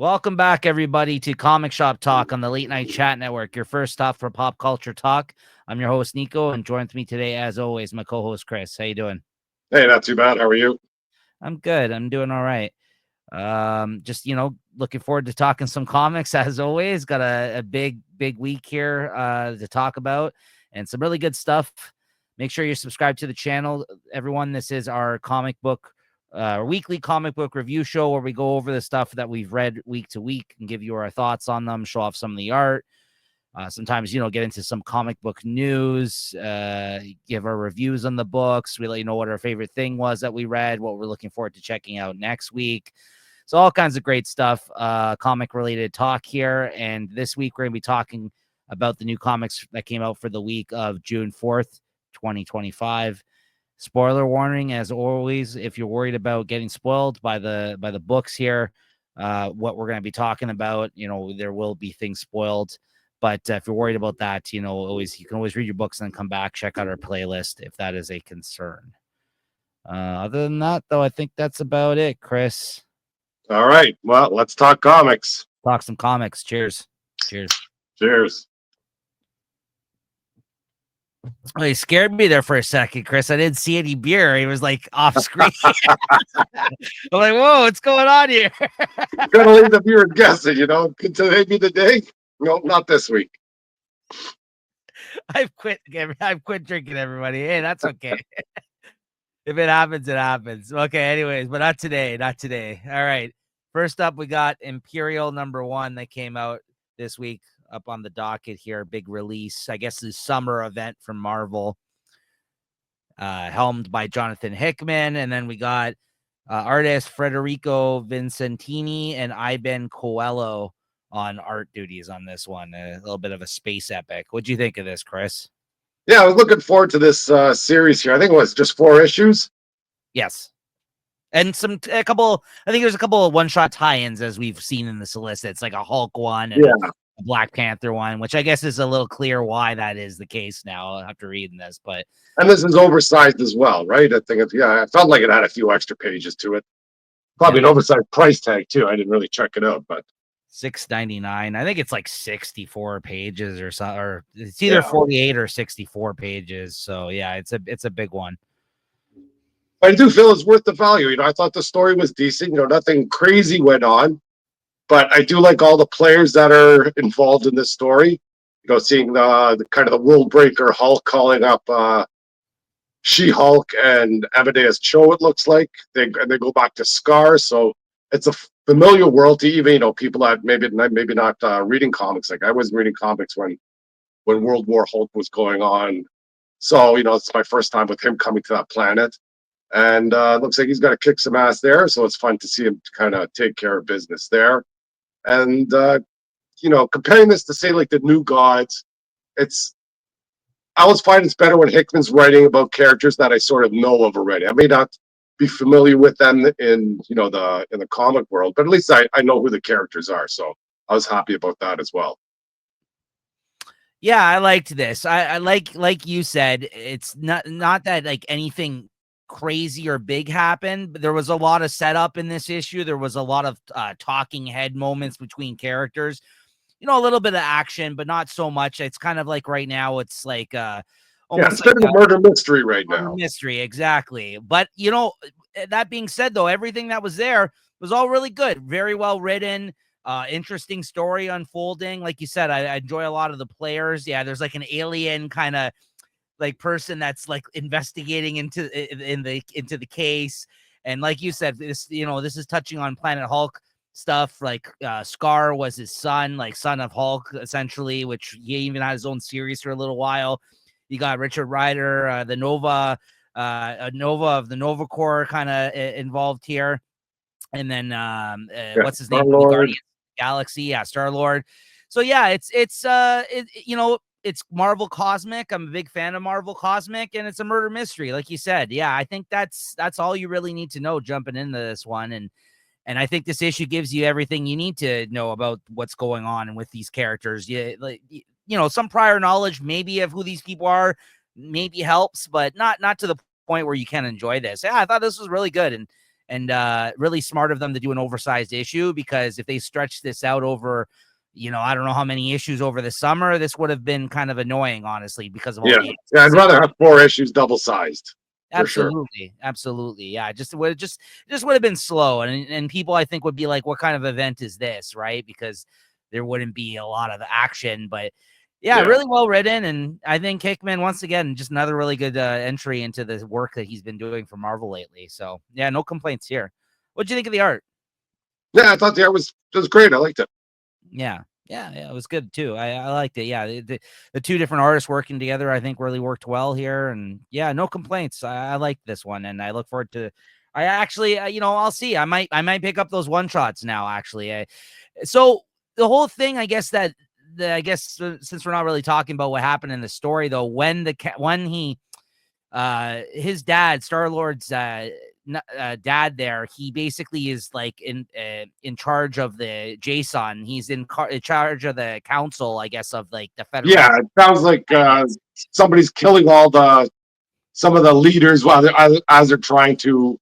Welcome back, everybody, to Comic Shop Talk on the Late Night Chat Network, your first stop for pop culture talk. I'm your host, Niko, and joined with me today, as always, my co-host, Chris. How you doing? Hey, not too bad. How are you? I'm good. I'm doing all right. Just, looking forward to talking some comics, as always. Got a big week here to talk about and some really good stuff. Make sure you're subscribed to the channel, everyone. This is our weekly comic book review show where we go over the stuff that we've read week to week and give you our thoughts on them, show off some of the art. Sometimes, get into some comic book news, give our reviews on the books. We let you know what our favorite thing was that we read, what we're looking forward to checking out next week. So all kinds of great stuff, comic related talk here. And this week, we're going to be talking about the new comics that came out for the week of June 4th, 2025. Spoiler warning, as always, if you're worried about getting spoiled by the books here, what we're going to be talking about, there will be things spoiled. But if you're worried about that, you can always read your books and then come back, check out our playlist if that is a concern. Other than that, though, I think that's about it, Chris. All right. Well, let's talk comics. Talk some comics. Cheers. Cheers. Cheers. Oh, he scared me there for a second, Chris. I didn't see any beer. He was like off screen. I'm like, whoa, what's going on here? Gotta leave the viewer guessing, Could today be the day? No, not this week. I've quit drinking, everybody. Hey, that's okay. If it happens, it happens. Okay, anyways, but not today. All right. First up, we got Imperial #1 that came out this week up on the docket here. Big release. I guess the summer event from Marvel. Helmed by Jonathan Hickman. And then we got artist Federico Vincentini and Iben Coelho on art duties on this one. A little bit of a space epic. What'd you think of this, Chris? Yeah, I was looking forward to this series here. I think it was just 4 issues. Yes. And I think there's a couple of one-shot tie-ins as we've seen in the solicits, like a Hulk one and a Black Panther one, which I guess is a little clear why that is the case now after reading this. And this is oversized as well, right? I think I felt like it had a few extra pages to it. Probably an oversized price tag too. I didn't really check it out, but $6.99. I think it's like 64 pages or so, or it's either 48 or 64 pages. So yeah, it's a big one. I do feel it's worth the value. I thought the story was decent. Nothing crazy went on, but I do like all the players that are involved in this story. Seeing the kind of the world breaker Hulk calling up She-Hulk and Amadeus Cho, it looks like they go back to Scar. So it's a familiar world to even people that maybe not reading comics. Like I wasn't reading comics when World War Hulk was going on. So it's my first time with him coming to that planet. And it looks like he's going to kick some ass there. So it's fun to see him kind of take care of business there. And, comparing this to, say, like the New Gods, I always find it's better when Hickman's writing about characters that I sort of know of already. I may not be familiar with them in the comic world, but at least I know who the characters are. So I was happy about that as well. Yeah, I liked this. I like you said, it's not that like anything crazy or big happened, but there was a lot of setup in this issue. There was a lot of talking head moments between characters, a little bit of action, but not so much. It's kind of like right now, it's like almost like a murder mystery right now. Mystery, exactly. But that being said, though, everything that was there was all really good, very well written. Interesting story unfolding. Like you said, I enjoy a lot of the players. Yeah, there's like an alien kind of like person that's like investigating into the case. And like you said, this is touching on Planet Hulk stuff. Like Scar was his son, like son of Hulk, essentially, which he even had his own series for a little while. You got Richard Rider, the Nova of the Nova Corps kind of involved here. And then what's his name? Guardians Galaxy, yeah, Star-Lord. So yeah, it's Marvel Cosmic. I'm a big fan of Marvel Cosmic, and it's a murder mystery, like you said. Yeah, I think that's all you really need to know jumping into this one, and I think this issue gives you everything you need to know about what's going on and with these characters. Yeah, like some prior knowledge maybe of who these people are maybe helps, but not to the point where you can enjoy this. Yeah, I thought this was really good, and and really smart of them to do an oversized issue, because if they stretch this out over, I don't know how many issues over the summer, this would have been kind of annoying, honestly, because of all the Yeah, I'd rather have 4 issues double sized for sure. Absolutely. Yeah. Just would have been slow. And people, I think, would be like, what kind of event is this? Right. Because there wouldn't be a lot of action, but yeah, really well written. And I think Hickman, once again, just another really good entry into the work that he's been doing for Marvel lately. So yeah, no complaints here. What'd you think of the art? Yeah, I thought the art was great. I liked it. Yeah. It was good too. I liked it. Yeah, the two different artists working together, I think, really worked well here. And yeah, no complaints. I like this one, and I look forward to. I actually, I'll see. I might pick up those one shots now. Actually, so the whole thing, I guess since we're not really talking about what happened in the story, though, when he, his dad, Star-Lord's dad there, he basically is like in charge of the JSON. He's in charge of the council, I guess, of like the federal. Yeah, it sounds like somebody's killing some of the leaders while as they're trying to,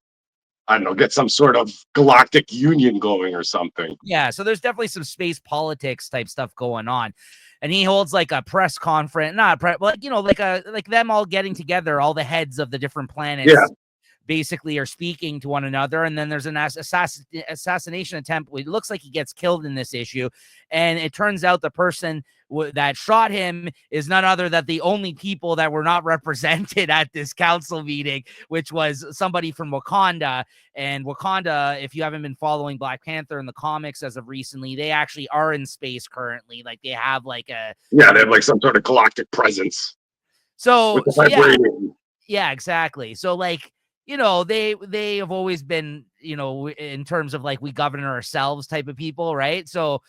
I don't know, get some sort of galactic union going or something. Yeah, so there's definitely some space politics type stuff going on. And he holds like a press conference, like them all getting together, all the heads of the different planets. Yeah. Basically are speaking to one another, and then there's an assassination attempt. It looks like he gets killed in this issue, and it turns out the person that shot him is none other than the only people that were not represented at this council meeting, which was somebody from Wakanda. And Wakanda, if you haven't been following Black Panther in the comics as of recently, they actually are in space currently. Like they have like they have like some sort of galactic presence. So yeah, exactly. So like, they have always been, in terms of like, we govern ourselves type of people, right? So,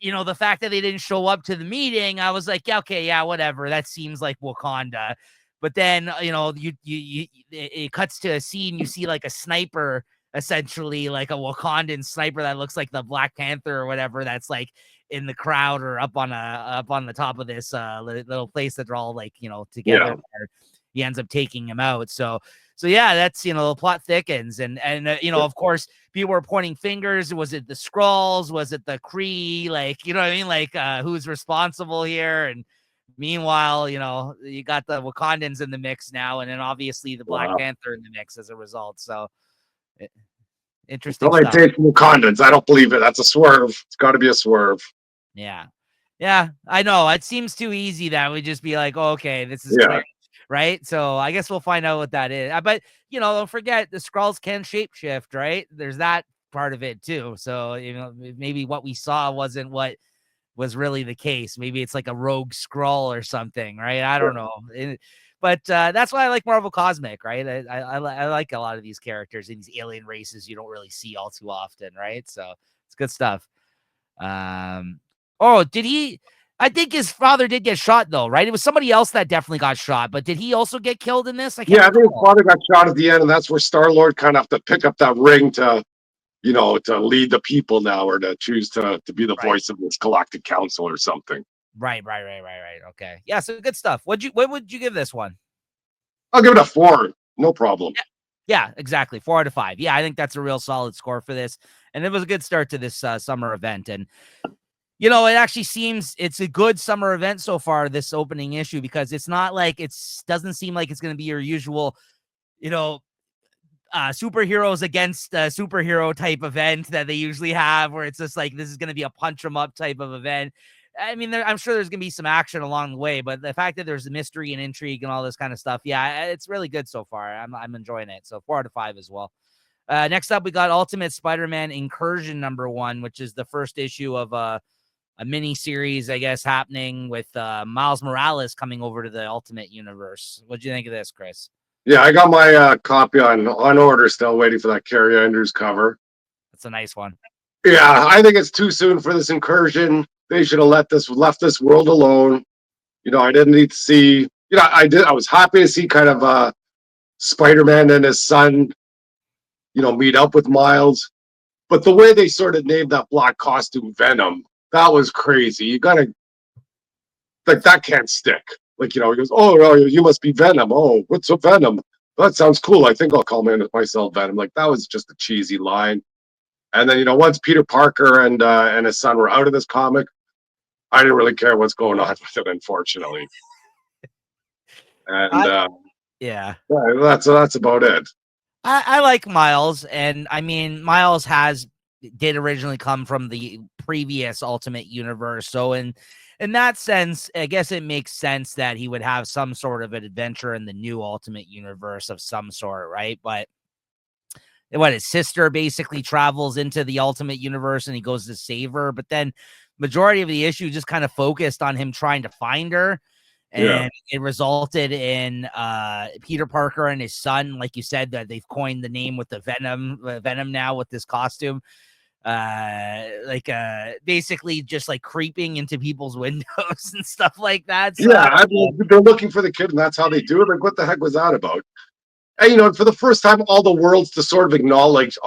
the fact that they didn't show up to the meeting, I was like, yeah, okay, yeah, whatever. That seems like Wakanda. But then, it cuts to a scene, you see like a sniper, essentially like a Wakandan sniper that looks like the Black Panther or whatever, that's like in the crowd or up on the top of this little place that they're all like, together. Yeah. He ends up taking him out. So yeah, that's, the plot thickens. And of course, people were pointing fingers. Was it the Skrulls? Was it the Kree? Like, you know what I mean? Like, who's responsible here? And meanwhile, you got the Wakandans in the mix now. And then obviously the Black Panther in the mix as a result. So interesting stuff. Wakandans. I don't believe it. That's a swerve. It's got to be a swerve. Yeah. Yeah, I know. It seems too easy that we just be like, oh, okay, this is clear. Right. So I guess we'll find out what that is. But, don't forget the Skrulls can shapeshift, right? There's that part of it, too. So, maybe what we saw wasn't what was really the case. Maybe it's like a rogue Skrull or something, right? I don't know. But that's why I like Marvel Cosmic, right? I like a lot of these characters and these alien races you don't really see all too often, right? So it's good stuff. Did he? I think his father did get shot, though, right? It was somebody else that definitely got shot, but did he also get killed in this? I think his father got shot at the end, and that's where Star-Lord kind of have to pick up that ring to, to lead the people now, or to choose to be the voice of this galactic council or something. Right. Okay. Yeah, so good stuff. What would you give this one? I'll give it a 4. No problem. Yeah, exactly. 4 out of 5. Yeah, I think that's a real solid score for this. And it was a good start to this summer event. And it actually seems it's a good summer event so far, this opening issue, because it's not like doesn't seem like it's going to be your usual, superheroes against superhero type event that they usually have, where it's just like, this is going to be a punch 'em up type of event. I mean, I'm sure there's going to be some action along the way, but the fact that there's mystery and intrigue and all this kind of stuff, yeah, it's really good so far. I'm enjoying it. So 4 out of 5 as well. Next up, we got Ultimate Spider-Man Incursion #1, which is the first issue of a mini series, I guess, happening with Miles Morales coming over to the Ultimate Universe. What do you think of this, Chris? Yeah, I got my copy on order, still waiting for that Carrie Andrews cover. That's a nice one. Yeah, I think it's too soon for this Incursion. They should have left this world alone. I didn't need to see. I was happy to see kind of Spider-Man and his son, meet up with Miles. But the way they sort of named that black costume Venom, that was crazy. You gotta, like, that can't stick. Like, he goes, oh, you must be Venom. Oh, what's a Venom? that sounds cool. I think I'll call myself Venom. Like, that was just a cheesy line. And then, once Peter Parker and his son were out of this comic, I didn't really care what's going on with it, unfortunately. And I yeah. yeah, that's about it. I like Miles, and I mean Miles did originally come from the previous Ultimate Universe, so in that sense, I guess it makes sense that he would have some sort of an adventure in the new Ultimate Universe of some sort, right? But what, his sister basically travels into the Ultimate Universe and he goes to save her, but then majority of the issue just kind of focused on him trying to find her. Yeah. And it resulted in Peter Parker and his son, like you said, that they've coined the name with the Venom now with this costume. Basically just like creeping into people's windows and stuff like that. So Yeah, I mean, they're looking for the kid, and that's how they do it. Like, what the heck was that about? And for the first time, all the worlds to sort of acknowledge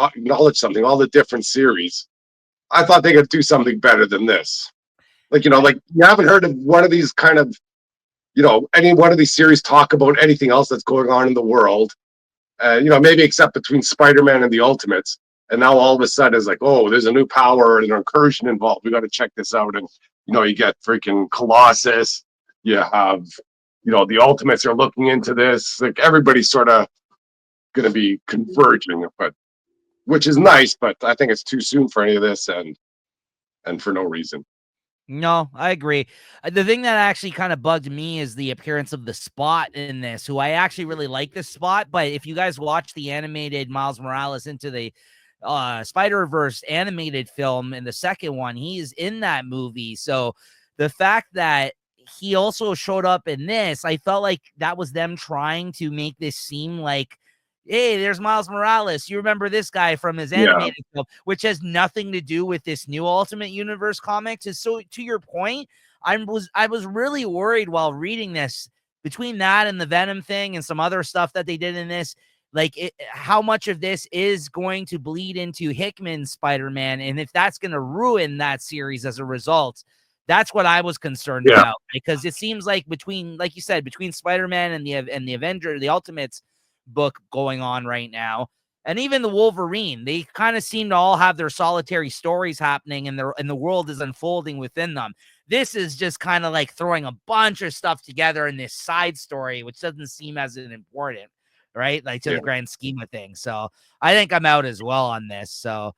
something, all the different series. I thought they could do something better than this. Like, like, you haven't heard of one of these kind of, any one of these series talk about anything else that's going on in the world. Maybe except between Spider-Man and the Ultimates. And now all of a sudden it's like, oh, there's a new power and an incursion involved. We got to check this out. And, you get freaking Colossus. You have, the Ultimates are looking into this. Like, everybody's sort of going to be converging, which is nice, but I think it's too soon for any of this and for no reason. no, I agree. The thing that actually kind of bugged me is the appearance of the Spot in this, who I actually really like this Spot. But if you guys watch the animated Miles Morales into the Spider-Verse animated film in the second one, he's in that movie. So the fact that he also showed up in this, I felt like that was them trying to make this seem like, hey, there's Miles Morales. You remember this guy from his animated film, which has nothing to do with this new Ultimate Universe comics. And so, to your point, I was really worried while reading this, between that and the Venom thing and some other stuff that they did in this, like how much of this is going to bleed into Hickman's Spider-Man, and if that's going to ruin that series as a result. That's what I was concerned about, because it seems like between, like you said, between Spider-Man and the Avenger, the Ultimates book going on right now, and even the Wolverine, they kind of seem to all have their solitary stories happening, and the world is unfolding within them. This is just kind of like throwing a bunch of stuff together in this side story, which doesn't seem as important, right? Like, to the grand scheme of things. So I think I'm out as well on this. So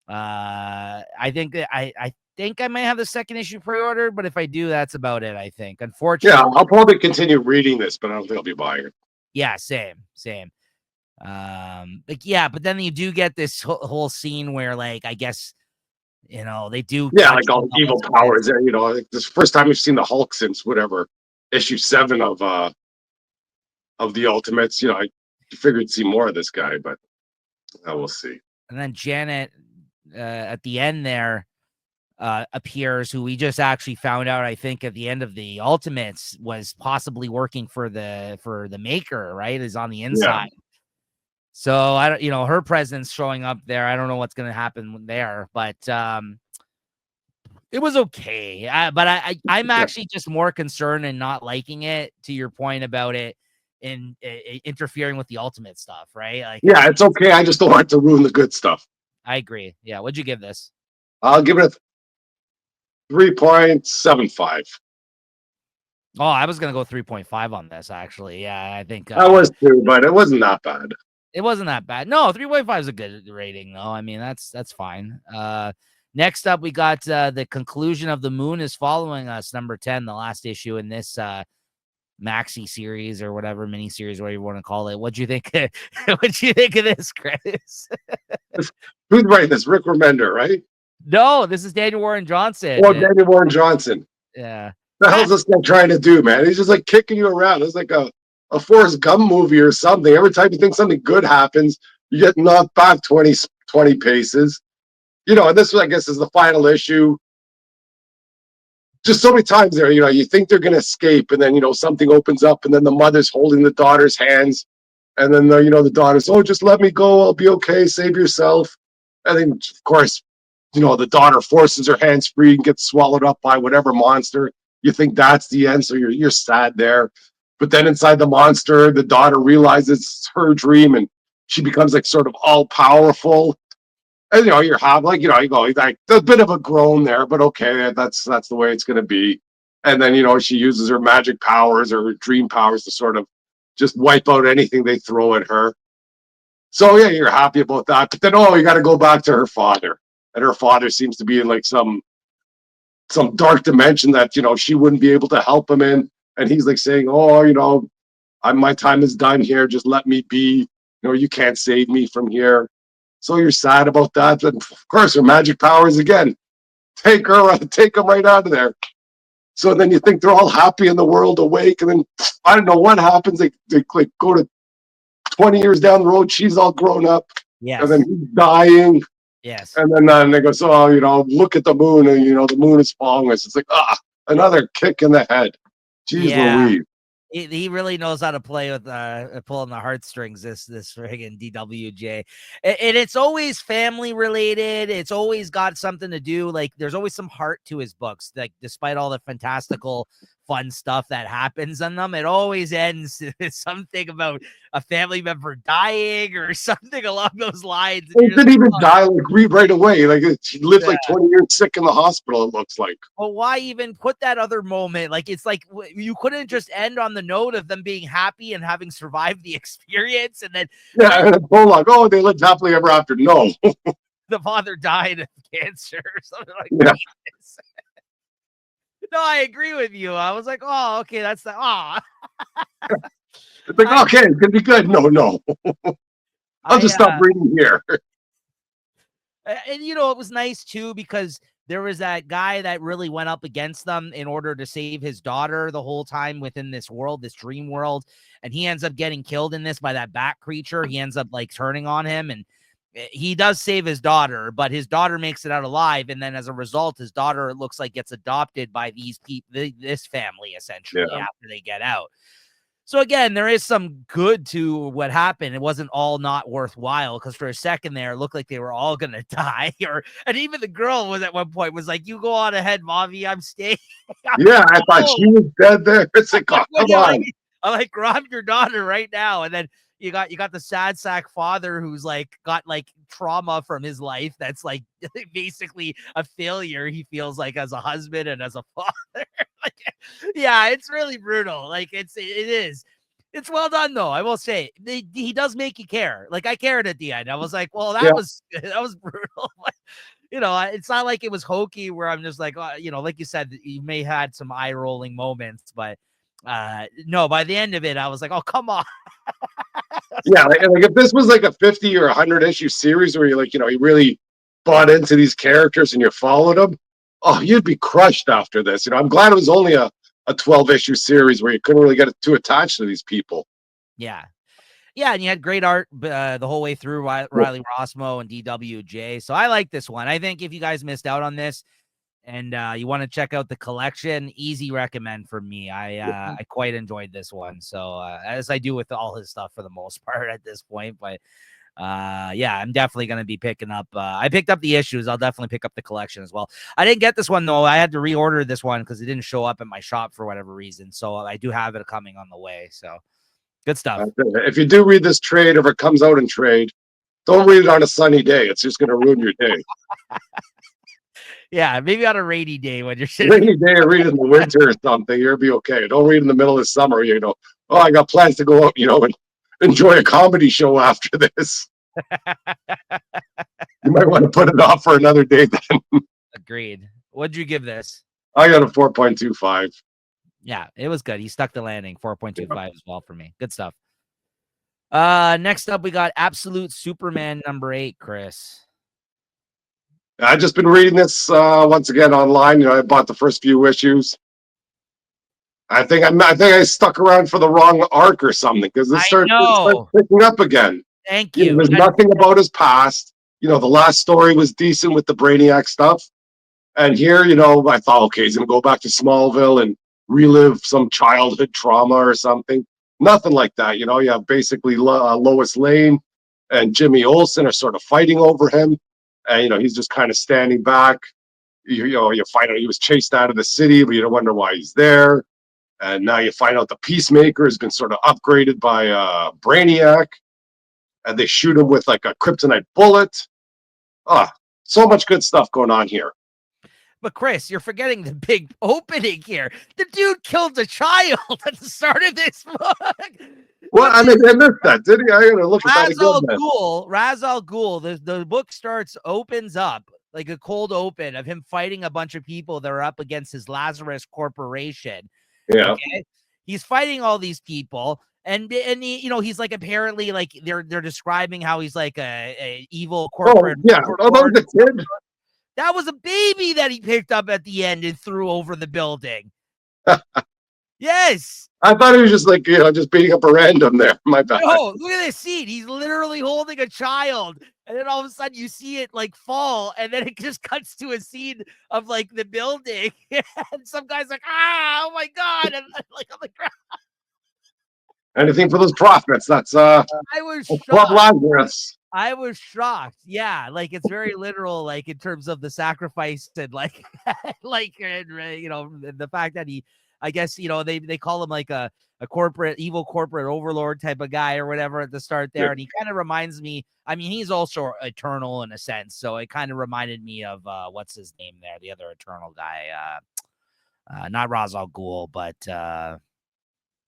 I think that I think I might have the second issue pre-ordered, but if I do, that's about it, I think. Unfortunately. Yeah, I'll probably continue reading this, but I don't think I'll be buying it. Yeah, same. But then you do get this whole scene where, like, I guess, they do. Yeah, like all the evil powers there. Like, this first time we've seen the Hulk since whatever issue 7 of the Ultimates. I figured to see more of this guy, but we'll see. And then Janet at the end there appears, who we just actually found out, I think, at the end of the Ultimates, was possibly working for the Maker, right? Is on the inside. Yeah. So I don't, her presence showing up there, I don't know what's going to happen there, but it was okay. But I'm actually just more concerned and not liking it, to your point about it in interfering with the Ultimate stuff, right? Like, yeah, it's okay. I just don't want to ruin the good stuff. I agree. Yeah. What'd you give this? I'll give it a 3.75. Oh, I was going to go 3.5 on this, actually. Yeah, I think I was too, but it wasn't that bad. It wasn't that bad. No, 3.5 is a good rating, though. I mean, that's fine. Next up, we got The Conclusion of the Moon is Following Us, number 10, the last issue in this maxi series or whatever, mini series, whatever you want to call it. What'd you think? What'd you think of this, Chris? Who's writing this? Rick Remender, right? No, this is Daniel Warren Johnson. Oh, Daniel Warren Johnson. Yeah. What the hell's this guy trying to do, man? He's just like kicking you around. It's like a Forrest Gump movie or something. Every time you think something good happens, you get knocked back 20 paces. And this, I guess, is the final issue. Just so many times there, you think they're going to escape, and then, something opens up, and then the mother's holding the daughter's hands, and then, the daughter's, oh, just let me go. I'll be okay. Save yourself. And then, of course, the daughter forces her hands free and gets swallowed up by whatever monster. You think that's the end, so you're sad there. But then inside the monster, the daughter realizes it's her dream, and she becomes like sort of all powerful. And you're half like, you go like a bit of a groan there, but okay, that's the way it's gonna be. And then she uses her magic powers or her dream powers to sort of just wipe out anything they throw at her. So yeah, you're happy about that. But then you got to go back to her father, and her father seems to be in like some dark dimension that she wouldn't be able to help him in. And he's like saying, "Oh, my time is done here. Just let me be. You can't save me from here." So you're sad about that. And of course, her magic powers again take them right out of there. So then you think they're all happy in the world, awake, and then I don't know what happens. They like go to 20 years down the road. She's all grown up, and then he's dying. Yes. And then they go, so look at the moon, and the moon is following us. It's like another kick in the head. Jeez Louise. He really knows how to play with pulling the heartstrings. This friggin' DWJ, and it's always family related. It's always got something to do. Like there's always some heart to his books. Like despite all the fantastical, fun stuff that happens in them, it always ends with something about a family member dying or something along those lines. It didn't even die right away. Like she lived like 20 years sick in the hospital. It looks like. Well, why even put that other moment? Like it's like you couldn't just end on the note of them being happy and having survived the experience, and then hold on. Oh, they lived happily ever after. No, the father died of cancer or something like that. No, I agree with you. I was like, oh, okay, that's the It's like okay, it's gonna be good. No, I'll just stop reading here. And it was nice too because there was that guy that really went up against them in order to save his daughter the whole time within this world, this dream world. And he ends up getting killed in this by that bat creature. He ends up like turning on him, and he does save his daughter, but his daughter makes it out alive. And then as a result, his daughter, it looks like, gets adopted by these people, this family, essentially, after they get out. So again, there is some good to what happened. It wasn't all not worthwhile because for a second there, it looked like they were all gonna die. And even the girl was at one point was like, "You go on ahead, mommy. I'm staying." I thought she was dead there. It's like, come on. I'm like, grab your daughter right now, and then you got the sad sack father who's like got like trauma from his life that's like basically a failure. He feels like as a husband and as a father. It's really brutal. Like it is. It's well done though. I will say he does make you care. Like I cared at the end. I was like, well, that was brutal. It's not like it was hokey where I'm just like, like you said, you may have had some eye rolling moments, but no, by the end of it, I was like, oh, come on. Like if this was like a 50 or 100 issue series where you really bought into these characters and you followed them, you'd be crushed after this. I'm glad it was only a 12 issue series where you couldn't really get too attached to these people. Yeah, and you had great art the whole way through, Riley Rossmo and DWJ. So I like this one. I think if you guys missed out on this and you want to check out the collection, easy recommend for me. I quite enjoyed this one. So as I do with all his stuff for the most part at this point, but I'm definitely going to be picking up. I picked up the issues. I'll definitely pick up the collection as well. I didn't get this one though. I had to reorder this one because it didn't show up at my shop for whatever reason. So I do have it coming on the way. So good stuff. If you do read this trade, or if it comes out in trade, don't read it on a sunny day. It's just going to ruin your day. Maybe on a rainy day when you're sitting. Rainy day, or read it in the winter or something. You'll be okay. Don't read in the middle of summer. I got plans to go out, and enjoy a comedy show after this. You might want to put it off for another day then. Agreed. What'd you give this? I got a 4.25. Yeah, it was good. He stuck the landing. 4.25 as well for me. Good stuff. Next up, we got Absolute Superman #8, Chris. I've just been reading this once again online. I bought the first few issues. I think I stuck around for the wrong arc or something because this starts picking up again. Thank you. There's nothing about his past. The last story was decent with the Brainiac stuff, and here, I thought, okay, he's gonna go back to Smallville and relive some childhood trauma or something. Nothing like that. You have basically Lois Lane and Jimmy Olsen are sort of fighting over him. And, he's just kind of standing back. You find out he was chased out of the city, but you don't wonder why he's there. And now you find out the Peacemaker has been sort of upgraded by Brainiac, and they shoot him with like a kryptonite bullet. Ah, so much good stuff going on here. But Chris, you're forgetting the big opening here. The dude killed a child at the start of this book. Well, I missed that, did he? I gotta look at that again. Ra's al Ghul, the book opens up like a cold open of him fighting a bunch of people that are up against his Lazarus Corporation. Yeah. Okay. He's fighting all these people. And he, he's like apparently like they're describing how he's like a evil corporate. Oh, yeah. Oh, that was a kid. That was a baby that he picked up at the end and threw over the building. Yes. I thought he was just like, just beating up a random there. My bad. Oh, look at this scene. He's literally holding a child. And then all of a sudden you see it like fall. And then it just cuts to a scene of like the building. And some guy's like, oh my God. And like on the ground. Anything for those profits. That's I was Club Lazarus. I was shocked. Yeah, like it's very literal, like in terms of the sacrifice and like, the fact that he, I guess, they call him like a evil corporate overlord type of guy or whatever at the start there. Yeah. And he kind of reminds me, I mean, he's also eternal in a sense. So it kind of reminded me of, what's his name there? The other eternal guy, not Ra's al Ghul, but,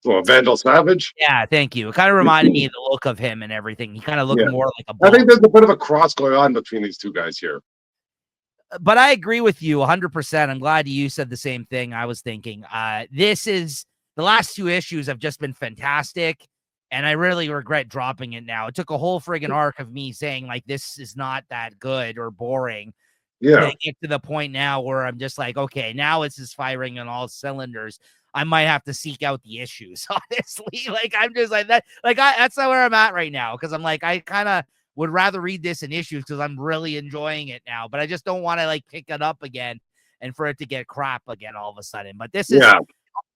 Vandal Savage? Yeah, thank you. It kind of reminded me of the look of him and everything. He kind of looked more like a bull. I think there's a bit of a cross going on between these two guys here. But I agree with you 100%. I'm glad you said the same thing I was thinking. This is the last two issues have just been fantastic, and I really regret dropping it now. It took a whole friggin' arc of me saying, like, this is not that good or boring. Yeah. To get to the point now where I'm just like, okay, now it's just firing on all cylinders. I might have to seek out the issues, honestly. Like, I'm just like that. Like, that's not where I'm at right now. Cause I'm like, I kind of would rather read this in issues because I'm really enjoying it now, but I just don't want to like pick it up again and for it to get crap again all of a sudden. But this is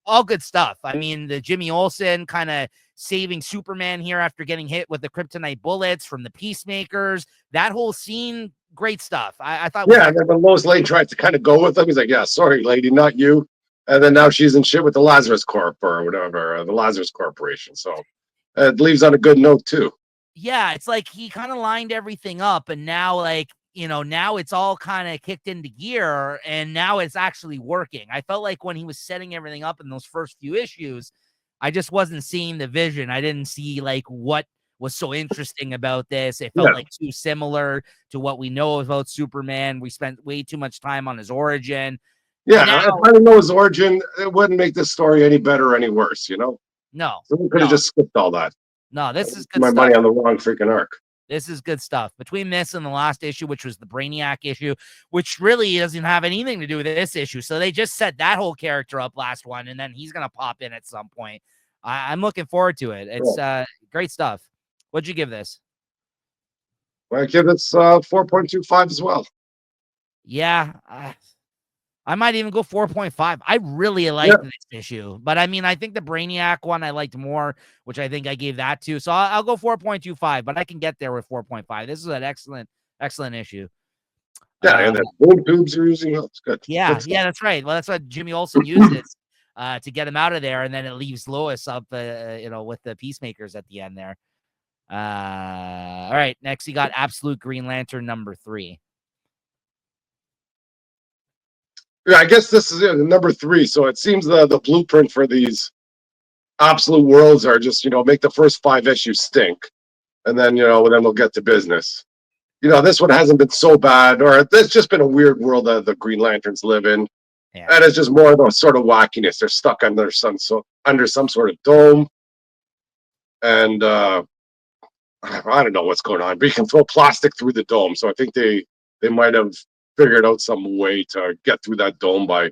all good stuff. I mean, the Jimmy Olsen kind of saving Superman here after getting hit with the kryptonite bullets from the Peacemakers, that whole scene, great stuff. I thought. Yeah. And then when Lois Lane tried to kind of go with him, he's like, yeah, sorry, lady, not you. And then now she's in shit with the Lazarus Corp or whatever, the Lazarus Corporation. So it leaves on a good note too. Yeah, it's like he kind of lined everything up, and now, like, now it's all kind of kicked into gear, and now it's actually working. I felt like when he was setting everything up in those first few issues, I just wasn't seeing the vision. I didn't see like what was so interesting about this. It felt like too similar to what we know about Superman. We spent way too much time on his origin. Yeah, if I didn't know his origin, it wouldn't make this story any better or any worse, No. So we could have just skipped all that. No, this is good my stuff. Money on the wrong freaking arc. This is good stuff. Between this and the last issue, which was the Brainiac issue, which really doesn't have anything to do with this issue. So they just set that whole character up last one, and then he's going to pop in at some point. I'm looking forward to it. It's great stuff. What'd you give this? I give this 4.25 as well. Yeah, I might even go 4.5. I really liked this issue, but I mean, I think the Brainiac one I liked more, which I think I gave that to. So I'll go 4.25, but I can get there with 4.5. This is an excellent issue. Yeah, and the boom tubes you're using, it's good. Yeah, that's right. Well, that's what Jimmy Olsen uses to get him out of there, and then it leaves Lois up, with the Peacemakers at the end there. All right, next you got Absolute Green Lantern #3. Yeah, I guess this is number 3. So it seems the blueprint for these absolute worlds are just, make the first 5 issues stink. And then, then we'll get to business. This one hasn't been so bad, or it's just been a weird world that the Green Lanterns live in. Yeah. And it's just more of a sort of wackiness. They're stuck under some sort of dome. And I don't know what's going on, but you can throw plastic through the dome. So I think they might have figured out some way to get through that dome by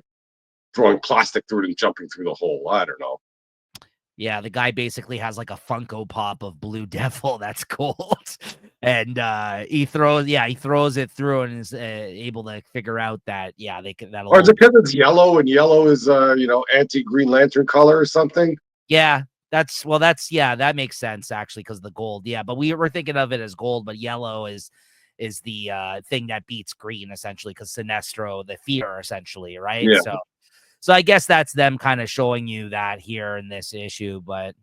throwing plastic through it and jumping through the hole. I don't know. Yeah, the guy basically has like a Funko Pop of Blue Devil that's gold, and he throws it through and is able to figure out that they can. That'll. Or is it because it's yellow and yellow is anti-Green Lantern color or something? Yeah, that makes sense actually because the gold. Yeah, but we were thinking of it as gold, but yellow is the thing that beats green essentially because Sinestro, the fear essentially, right? Yeah. So I guess that's them kind of showing you that here in this issue, but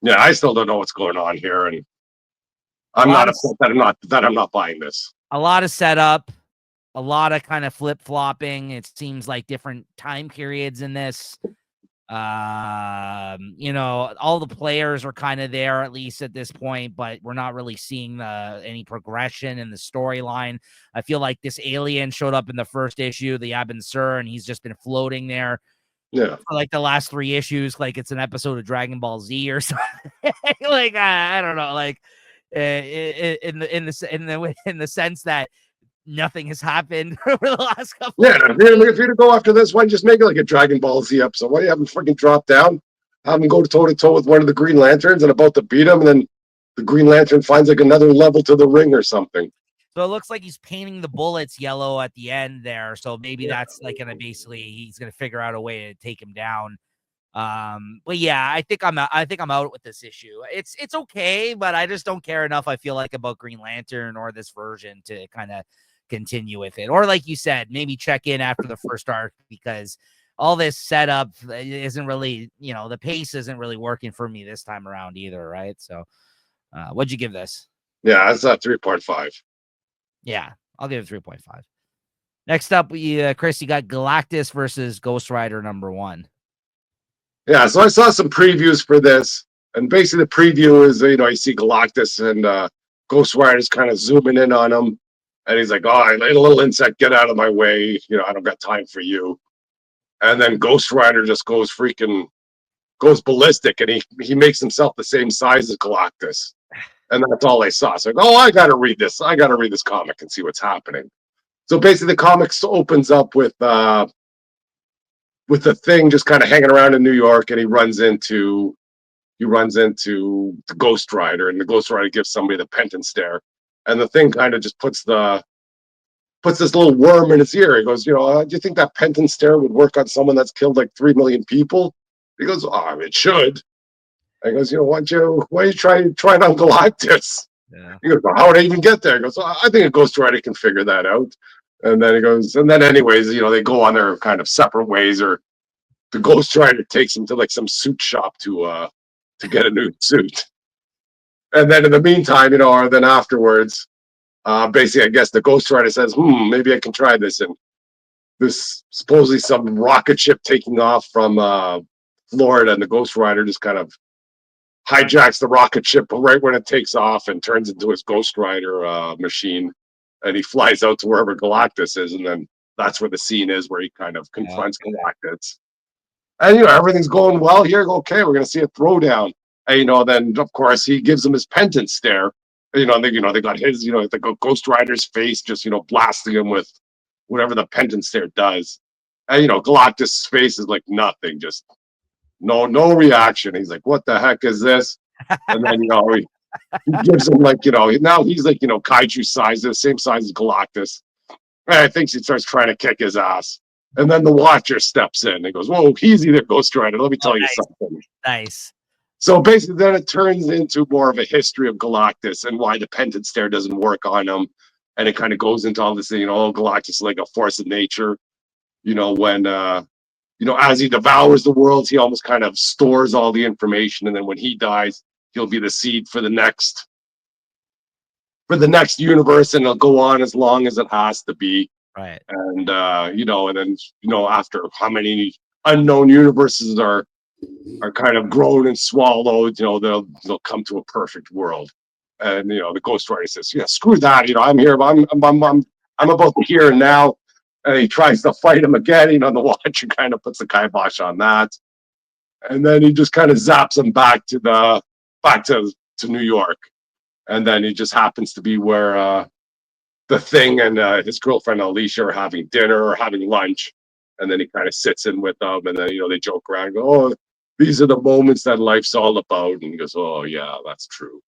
Yeah, I still don't know what's going on here, and I'm not upset that I'm not buying this. a lot of setup, a lot of kind of flip flopping. It seems like different time periods in this. You know, all the players are kind of there at least at this point, but we're not really seeing any progression in the storyline. I feel like this alien showed up in the first issue, the Abin Sur, and he's just been floating there Yeah, for like the last 3 issues, like it's an episode of Dragon Ball Z or something. Like I don't know, like in the sense that nothing has happened over the last couple. yeah. If you're to go after this, why don't you just make it like a Dragon Ball Z episode? Why do you have him fucking drop down, have him go toe to toe with one of the Green Lanterns and about to beat him, and then the Green Lantern finds like another level to the ring or something? So it looks like he's painting the bullets yellow at the end there. So maybe that's like gonna basically he's gonna figure out a way to take him down. But yeah, I think I'm out with this issue. It's okay, but I just don't care enough, I feel like, about Green Lantern or this version to kind of continue with it. Or like you said, maybe check in after the first arc, because all this setup isn't really, you know, the pace isn't really working for me this time around either, right? So what'd you give this? Yeah, that's a 3.5. Yeah, I'll give it 3.5. Next up, Chris, you got Galactus versus Ghost Rider #1. Yeah, so I saw some previews for this, and basically the preview is, you know, you see Galactus and Ghost Rider's kind of zooming in on him, and he's like, "Oh, little insect, get out of my way! You know, I don't got time for you." And then Ghost Rider just goes ballistic, and he makes himself the same size as Galactus, and that's all I saw. So, oh, I got to read this. I got to read this comic and see what's happening. So basically, the comics opens up with the Thing just kind of hanging around in New York, and he runs into the Ghost Rider, and the Ghost Rider gives somebody the Penton stare, and the Thing kind of just puts this little worm in his ear. He goes, you know, do you think that Penton stare would work on someone that's killed like 3 million people? He goes, oh, it should. I goes, you know, why don't you try it on Galactus? Yeah. He goes, well, how would I even get there? He goes, well, I think a Ghost Rider can figure that out. And then he goes, and then anyways, you know, they go on their kind of separate ways, or the Ghost Rider takes him to like some suit shop to get a new suit. And then in the meantime, you know, or then afterwards, basically, I guess the Ghost Rider says, maybe I can try this. And this supposedly some rocket ship taking off from Florida, and the Ghost Rider just kind of hijacks the rocket ship right when it takes off and turns into his Ghost Rider machine. And he flies out to wherever Galactus is. And then that's where the scene is where he kind of confronts Galactus. And, you know, everything's going well here. Okay, we're going to see a throwdown. And, you know, then, of course, he gives him his Penton stare. You know, they got his, you know, the Ghost Rider's face just, you know, blasting him with whatever the Penton stare does. And, you know, Galactus' face is like nothing, just no reaction. He's like, what the heck is this? And then, you know, he gives him like, you know, now he's like, you know, kaiju size, the same size as Galactus. And I think he starts trying to kick his ass. And then the Watcher steps in and goes, whoa, easy there, Ghost Rider. Let me tell you something. Nice. So basically, then it turns into more of a history of Galactus and why the Penton stare doesn't work on him. And it kind of goes into all this, you know, Galactus is like a force of nature. You know, when, you know, as he devours the worlds, he almost kind of stores all the information. And then when he dies, he'll be the seed for the next universe, and it'll go on as long as it has to be. Right. And, you know, and then, you know, after how many unknown universes are kind of grown and swallowed, you know, they'll come to a perfect world. And, you know, the Ghost Rider says, yeah, screw that. You know, I'm here, but I'm about the here and now. And he tries to fight him again. You know, the Watcher kind of puts the kibosh on that. And then he just kind of zaps him back to New York. And then he just happens to be where the Thing and his girlfriend Alicia are having dinner or having lunch. And then he kind of sits in with them, and then, you know, they joke around and go, oh, these are the moments that life's all about. And he goes, oh, yeah, that's true.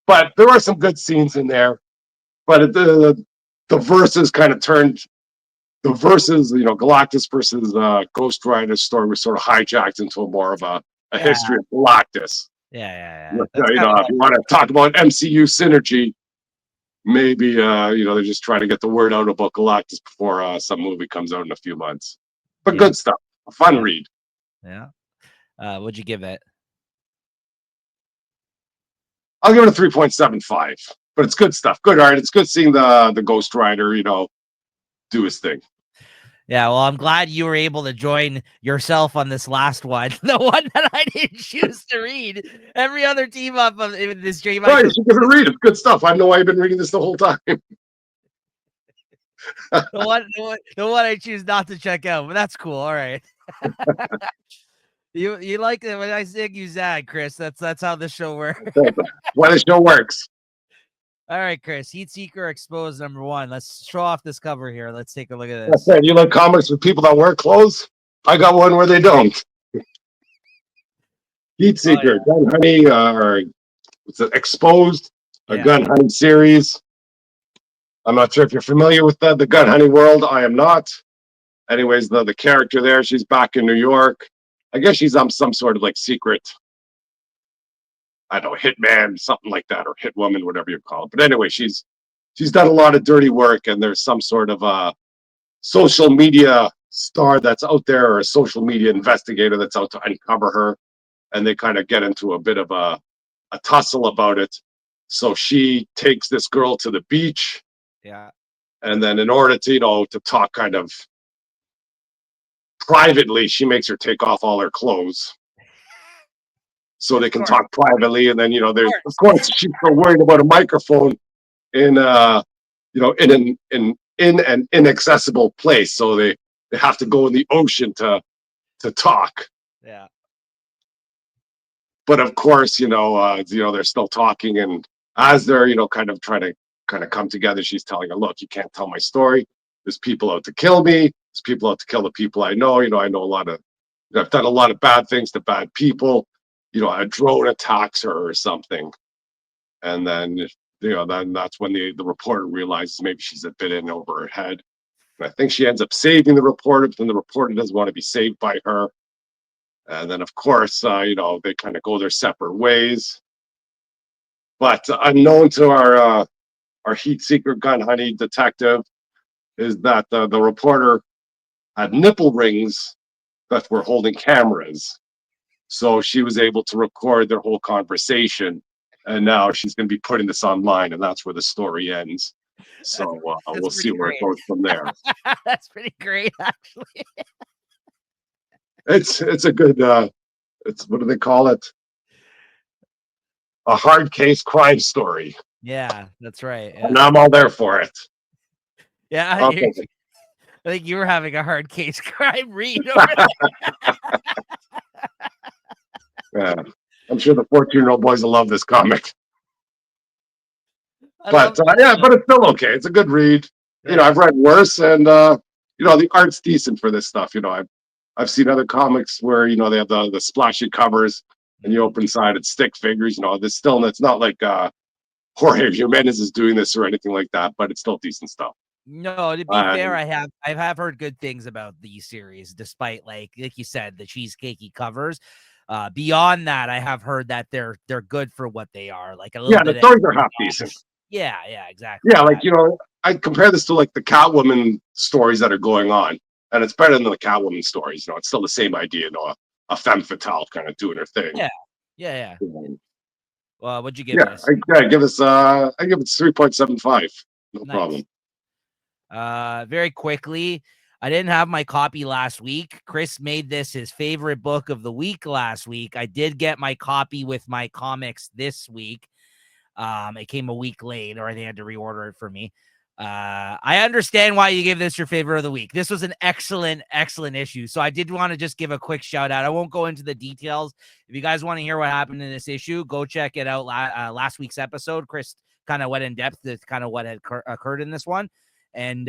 But there are some good scenes in there. But the verses kind of turned, the verses, you know, Galactus versus Ghost Rider story was sort of hijacked into more of a history of Galactus. Yeah. You know, if you want to talk about MCU synergy, maybe they're just trying to get the word out about Galactus before some movie comes out in a few months. But good stuff, a fun read. Yeah. What'd you give it? I'll give it a 3.75. But it's good stuff. Good art. It's good seeing the Ghost Rider, do his thing. Yeah, well, I'm glad you were able to join yourself on this last one, the one that I didn't choose to read. Every other team up of this stream, Right, you should give it a read. It's good stuff. I know I've been reading this the whole time. the one I choose not to check out, but that's cool. All right. You like it when I zig, you zag, Chris. That's how the show works. Why the show works. All right, Chris. Heat Seeker Exposed #1. Let's show off this cover here. Let's take a look at this. You like comics with people that wear clothes? I got one where they don't. Heat Seeker, Gun Honey, or it's an Exposed, a Gun Honey series. I'm not sure if you're familiar with the Gun Honey world. I am not. Anyways, the character there, she's back in New York. I guess she's some sort of like secret, I don't know, hitman, something like that, or hitwoman, whatever you call it. But anyway, she's done a lot of dirty work, and there's some sort of social media star that's out there, or a social media investigator that's out to uncover her, and they kind of get into a bit of a tussle about it. So she takes this girl to the beach. Yeah. And then in order to talk kind of privately, she makes her take off all her clothes so they can talk privately. And then, there's, of course, she's so worried about a microphone in an inaccessible place. So they have to go in the ocean to talk. Yeah. But of course, they're still talking, and as they're, kind of trying to come together, she's telling her, look, you can't tell my story. There's people out to kill me. There's people out to kill the people I know. I know I've done a lot of bad things to bad people. A drone attacks her or something. And then, then that's when the reporter realizes maybe she's a bit in over her head. And I think she ends up saving the reporter, but then the reporter doesn't want to be saved by her. And then, of course, they kind of go their separate ways. But unknown to our heat seeker gun honey detective is that the reporter had nipple rings that were holding cameras. So she was able to record their whole conversation. And now she's going to be putting this online, and that's where the story ends. So we'll see where it goes from there. That's pretty great, actually. It's a good, it's, what do they call it? A hard case crime story. Yeah, that's right. Yeah. And I'm all there for it. Yeah, I think you were having a hard case crime read. Yeah, I'm sure the 14-year-old boys will love this comic. But it's still okay. It's a good read. Yeah. I've read worse, and the art's decent for this stuff. I've seen other comics where they have the splashy covers, and you open inside it's stick figures. It's not like Jorge Jimenez is doing this or anything like that, but it's still decent stuff. No, to be fair, I have heard good things about these series, despite like you said, the cheesecakey covers. Beyond that, I have heard that they're good for what they are. Like a little bit. The stories are half decent. Yeah, exactly. Yeah, like I compare this to like the Catwoman stories that are going on, and it's better than the Catwoman stories. It's still the same idea. A femme fatale kind of doing her thing. Yeah. Well, what'd you give this? I give it 3.75. No problem. Very quickly, I didn't have my copy last week. Chris made this his favorite book of the week last week. I did get my copy with my comics this week. It came a week late, or they had to reorder it for me. I understand why you give this your favorite of the week. This was an excellent issue. So I did want to just give a quick shout out. I won't go into the details. If you guys want to hear what happened in this issue, go check it out. Last week's episode, Chris kind of went in depth to kind of what had occurred in this one. And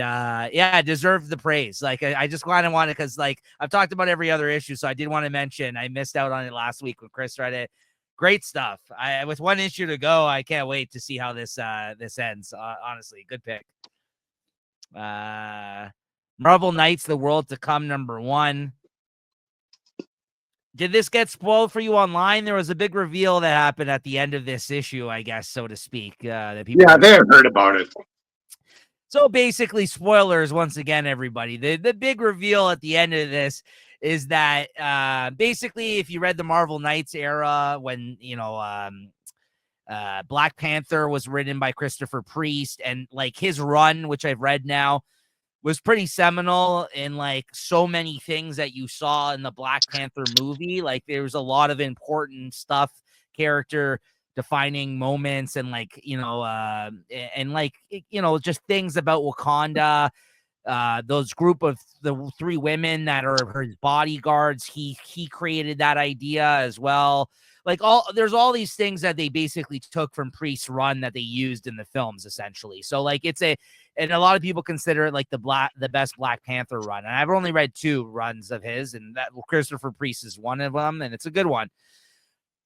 deserved the praise. Like I just kind of wanted, because like I've talked about every other issue, so I did want to mention I missed out on it last week when Chris read it. Great stuff. With one issue to go, I can't wait to see how this ends. Honestly, good pick. Marvel Knights: The World to Come #1. Did this get spoiled for you online? There was a big reveal that happened at the end of this issue, I guess, so to speak. That people. Yeah, they have heard about it. So basically, spoilers once again, everybody. The big reveal at the end of this is that basically, if you read the Marvel Knights era, when Black Panther was written by Christopher Priest, and like his run, which I've read now, was pretty seminal in like so many things that you saw in the Black Panther movie. Like there was a lot of important stuff, character defining moments, and like, and like, just things about Wakanda. Those group of the three women that are his bodyguards, he created that idea as well. Like there's all these things that they basically took from Priest's run that they used in the films, essentially. So like and a lot of people consider it like the best Black Panther run. And I've only read 2 runs of his, and that Christopher Priest is one of them, and it's a good one.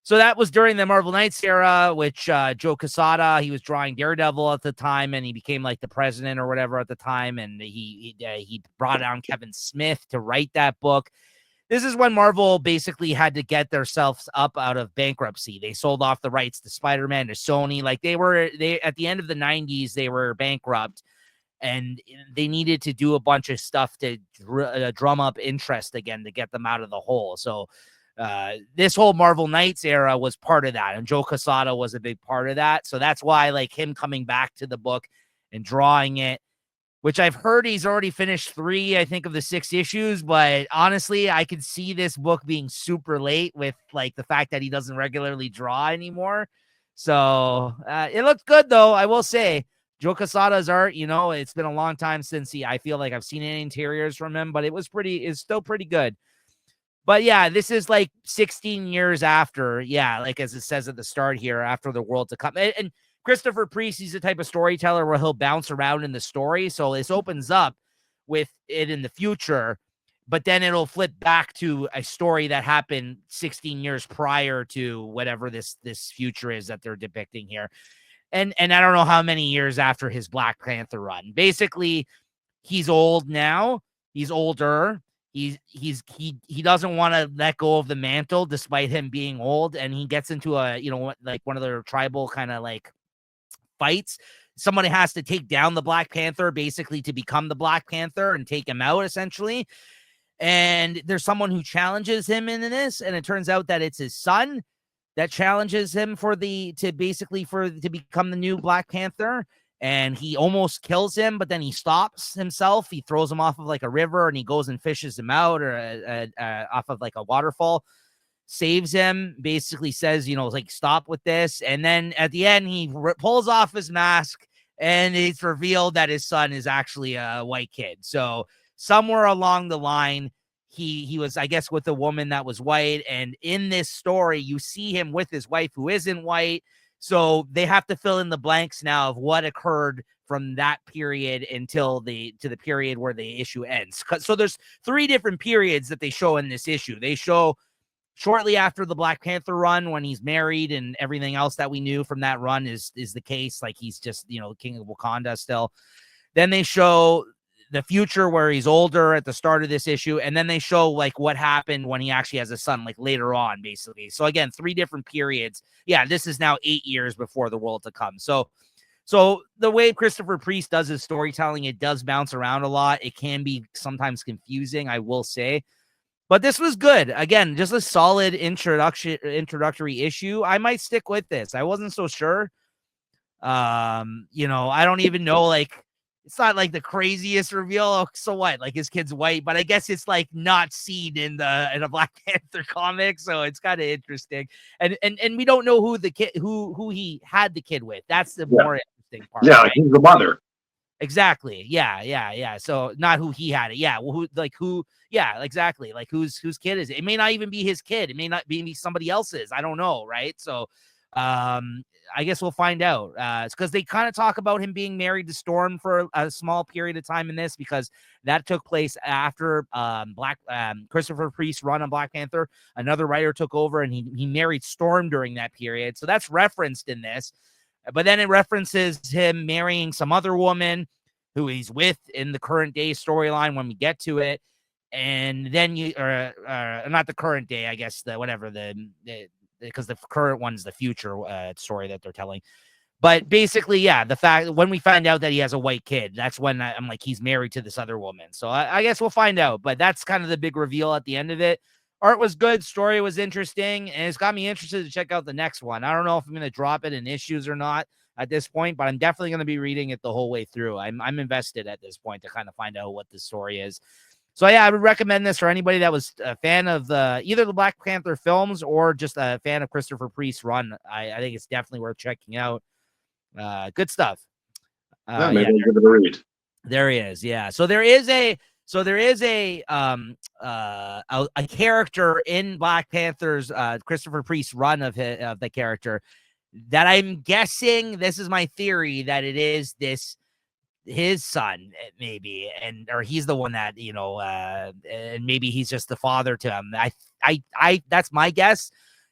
So that was during the Marvel Knights era, which Joe Quesada, he was drawing Daredevil at the time, and he became like the president or whatever at the time, and he brought on Kevin Smith to write that book. This is when Marvel basically had to get themselves up out of bankruptcy. They sold off the rights to Spider-Man to Sony. Like they at the end of the 90s, they were bankrupt, and they needed to do a bunch of stuff to drum up interest again to get them out of the hole. So this whole Marvel Knights era was part of that, and Joe Quesada was a big part of that. So that's why like him coming back to the book and drawing it, which I've heard he's already finished 3, I think, of the 6 issues. But honestly, I could see this book being super late with like the fact that he doesn't regularly draw anymore. So it looked good, though. I will say Joe Quesada's art, it's been a long time since I feel like I've seen any interiors from him, but it's still pretty good. But yeah, this is like 16 years after, like as it says at the start here, after the world to come. And Christopher Priest, he's the type of storyteller where he'll bounce around in the story. So this opens up with it in the future, but then it'll flip back to a story that happened 16 years prior to whatever this future is that they're depicting here. And I don't know how many years after his Black Panther run. Basically, he's old now. He's older. He doesn't want to let go of the mantle despite him being old, and he gets into like one of their tribal kind of like fights. Somebody has to take down the Black Panther basically to become the Black Panther and take him out essentially. And there's someone who challenges him in this, and it turns out that it's his son that challenges him to become the new Black Panther. And he almost kills him, but then he stops himself. He throws him off of like a river, and he goes and fishes him out or off of like a waterfall, saves him, basically says, like, stop with this. And then at the end, he pulls off his mask, and it's revealed that his son is actually a white kid. So somewhere along the line, he was, I guess, with a woman that was white. And in this story, you see him with his wife who isn't white. So they have to fill in the blanks now of what occurred from that period until to the period where the issue ends. So there's 3 different periods that they show in this issue. They show shortly after the Black Panther run, when he's married and everything else that we knew from that run is the case. Like he's just, king of Wakanda still. Then they show the future where he's older at the start of this issue. And then they show like what happened when he actually has a son, like later on, basically. So again, 3 different periods. Yeah, this is now 8 years before the world to come. So the way Christopher Priest does his storytelling, it does bounce around a lot. It can be sometimes confusing, I will say. But this was good. Again, just a solid introductory issue. I might stick with this. I wasn't so sure. I don't even know, like, it's not like the craziest reveal. Oh, so what? Like his kid's white, but I guess it's like not seen in a Black Panther comic, so it's kind of interesting. And we don't know who the kid who he had the kid with. That's the more interesting part. Yeah, right? he's the mother. Exactly. Yeah. So not who he had it. Yeah. Well, who? Yeah, exactly. Like whose kid is it? It may not even be his kid. It may not be somebody else's. I don't know. Right. So, I guess we'll find out. It's because they kind of talk about him being married to Storm for a small period of time in this, because that took place after Christopher Priest run on Black Panther. Another writer took over, and he married Storm during that period. So that's referenced in this. But then it references him marrying some other woman who he's with in the current day storyline when we get to it. and then you or not the current day, I guess the whatever because the current one's the future story that they're telling. But basically, yeah, the fact when we find out that he has a white kid, that's when I'm like, he's married to this other woman. So I guess we'll find out. But that's kind of the big reveal at the end of it. Art was good, story was interesting, and it's got me interested to check out the next one. I don't know if I'm going to drop it in issues or not at this point, but I'm definitely going to be reading it the whole way through. I'm invested at this point to kind of find out what the story is. So yeah, I would recommend this for anybody that was a fan of either the Black Panther films or just a fan of Christopher Priest's run. I think it's definitely worth checking out. Good stuff. Maybe I'll give it a read. There he is. Yeah. So there is a character in Black Panther's Christopher Priest run of the character that I'm guessing, this is my theory, that it is his son maybe, or he's the one that, and maybe he's just the father to him. I that's my guess.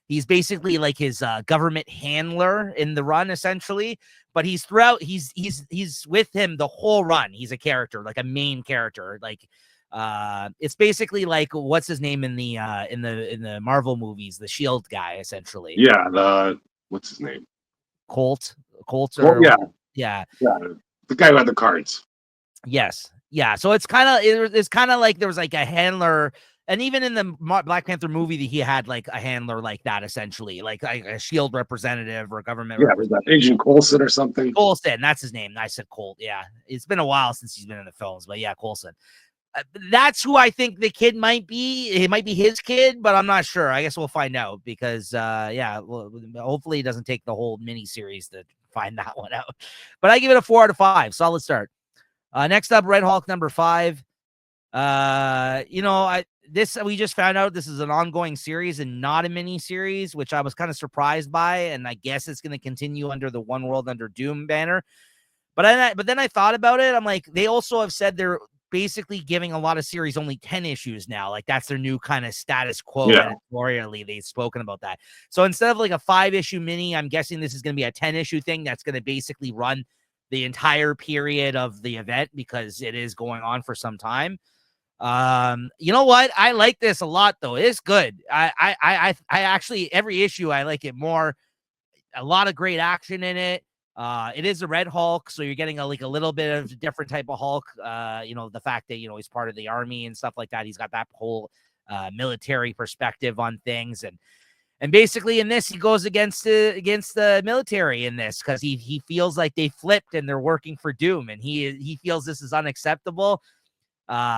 He's basically like his government handler in the run, essentially. But he's with him the whole run. He's a character, like a main character. Like it's basically like what's his name in the Marvel movies, the Shield guy, essentially. Yeah, what's his name? Colt. Yeah. The guy who had the cards. Yes. Yeah. So it's kind of like there was like a handler. And even in the Black Panther movie, he had like a handler like that, essentially, like a Shield representative or a government. Yeah, was that Agent Coulson or something? Coulson, that's his name. I said Colt. Yeah, it's been a while since he's been in the films, but yeah, Coulson. That's who I think the kid might be. It might be his kid, but I'm not sure. I guess we'll find out because, hopefully it doesn't take the whole mini series to find that one out. But I give it a 4 out of 5. Solid start. Next up, Red Hulk number 5. We just found out this is an ongoing series and not a mini series, which I was kind of surprised by, and I guess it's going to continue under the One World Under Doom banner. But then I thought about it. I'm like, they also have said they're basically giving a lot of series only 10 issues now. Like that's their new kind of status quo. Yeah. Editorially, they've spoken about that. So instead of like a 5-issue mini, I'm guessing this is going to be a 10-issue thing that's going to basically run the entire period of the event because it is going on for some time. You know what? I like this a lot, though. It's good. I actually, every issue I like it more. A lot of great action in it. It is a Red Hulk, so you're getting a little bit of a different type of Hulk. The fact that he's part of the army and stuff like that. He's got that whole military perspective on things, and basically in this he goes against the military in this because he feels like they flipped and they're working for Doom, and he feels this is unacceptable.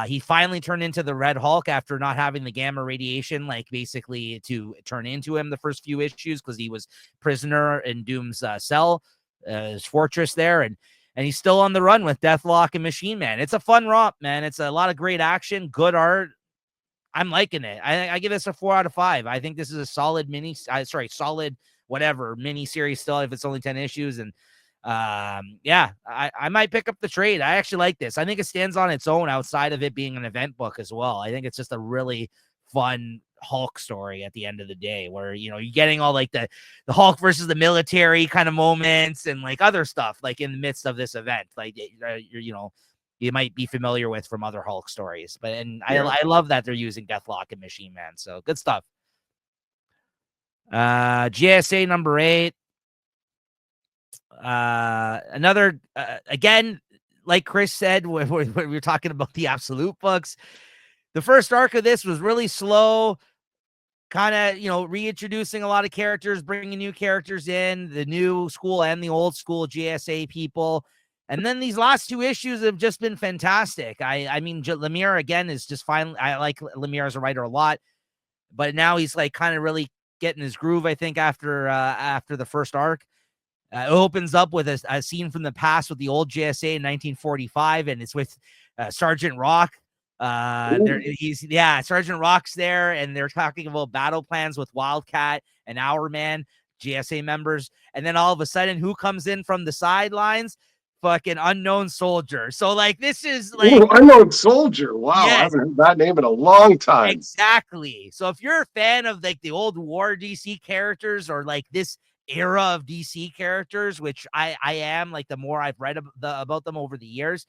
He finally turned into the Red Hulk after not having the gamma radiation, like basically to turn into him the first few issues because he was prisoner in Doom's cell, his fortress there, and he's still on the run with Deathlock and Machine Man. It's a fun romp, man. It's a lot of great action, good art. I'm liking it. I give this a 4 out of 5. I think this is a solid solid whatever mini series still if it's only 10 issues. And I might pick up the trade. I actually like this. I think it stands on its own outside of it being an event book as well. I think it's just a really fun Hulk story at the end of the day where, you're getting all like the Hulk versus the military kind of moments and like other stuff like in the midst of this event. Like, you might be familiar with from other Hulk stories, I love that they're using Deathlock and Machine Man. So good stuff. GSA number 8. Another again, like Chris said, when we were talking about the Absolute books, the first arc of this was really slow, kind of reintroducing a lot of characters, bringing new characters in, the new school and the old school GSA people. And then these last 2 issues have just been fantastic. I mean, Lemire again is just finally. I like Lemire as a writer a lot, but now he's like kind of really getting his groove. I think after the first arc. It opens up with a scene from the past with the old GSA in 1945, and it's with Sergeant Rock. Sergeant Rock's there, and they're talking about battle plans with Wildcat and Hourman, GSA members. And then all of a sudden, who comes in from the sidelines? Fucking Unknown Soldier. So like this is like Unknown Soldier. Wow, yes. I haven't heard that name in a long time. Exactly. So if you're a fan of like the old War DC characters or like this era of DC characters, which I am, like the more I've read about them over the years,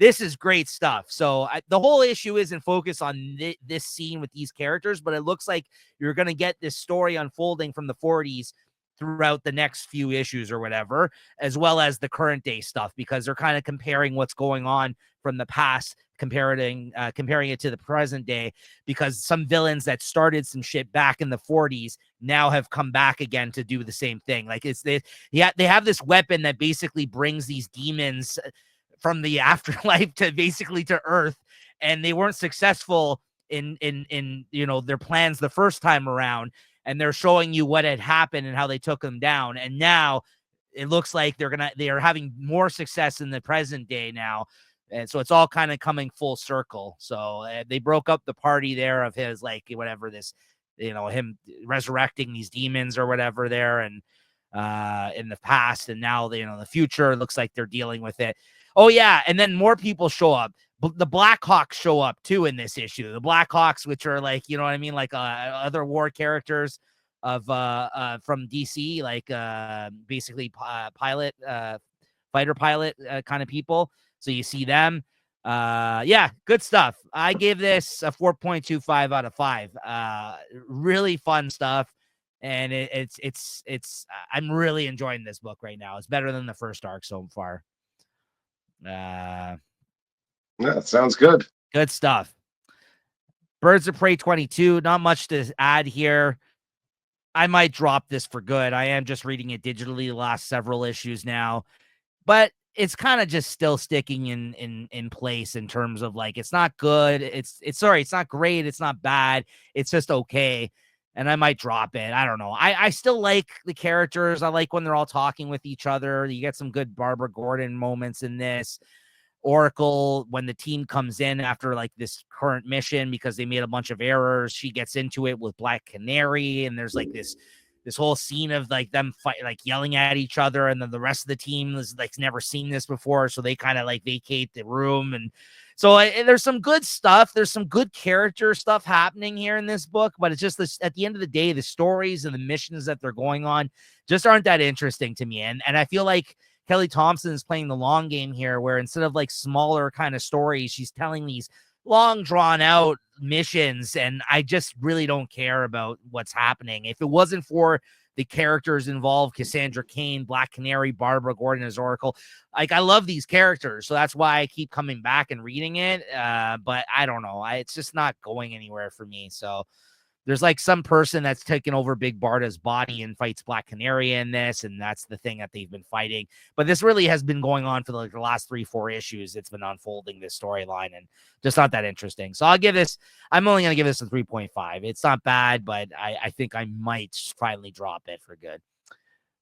this is great stuff. So the whole issue isn't focused on this scene with these characters, but it looks like you're going to get this story unfolding from the 40s throughout the next few issues or whatever, as well as the current day stuff, because they're kind of comparing what's going on from the past, comparing it to the present day, because some villains that started some shit back in the 40s now have come back again to do the same thing. Like they have this weapon that basically brings these demons from the afterlife to Earth, and they weren't successful in their plans the first time around, and they're showing you what had happened and how they took them down. And now it looks like they are having more success in the present day now. And so it's all kind of coming full circle. So they broke up the party there of his, like, whatever, this, him resurrecting these demons or whatever there, and in the past, and now the future looks like they're dealing with it. Oh yeah, and then more people show up. The Blackhawks show up too in this issue. The Blackhawks, which are like, you know what I mean, like other war characters of from DC, like basically fighter pilot kind of people. So you see them. Yeah, good stuff. I gave this a 4.25 out of 5. Really fun stuff. And it's I'm really enjoying this book right now. It's better than the first arc so far. Yeah, sounds good. Good stuff. Birds of Prey 22. Not much to add here. I might drop this for good. I am just reading it digitally the last several issues now, but it's kind of just still sticking in place in terms of, like, it's not good. It's not great. It's not bad. It's just okay. And I might drop it. I don't know. I still like the characters. I like when they're all talking with each other. You get some good Barbara Gordon moments in this. Oracle, when the team comes in after like this current mission because they made a bunch of errors, she gets into it with Black Canary, and there's like this whole scene of like them like yelling at each other, and then the rest of the team is like never seen this before, so they kind of like vacate the room. And so there's some good stuff. There's some good character stuff happening here in this book, but it's just this, at the end of the day, the stories and the missions that they're going on just aren't that interesting to me. And I feel like Kelly Thompson is playing the long game here, where instead of like smaller kind of stories, she's telling these long drawn out missions. And I just really don't care about what's happening. If it wasn't for the characters involved, Cassandra Cain, Black Canary, Barbara Gordon as Oracle, like, I love these characters. So that's why I keep coming back and reading it. But I don't know. It's just not going anywhere for me. So there's like some person that's taken over Big Barda's body and fights Black Canary in this, and that's the thing that they've been fighting. But this really has been going on for like the last 3-4 issues. It's been unfolding this storyline, and just not that interesting. So I'm only going to give this a 3.5. It's not bad, but I think I might finally drop it for good.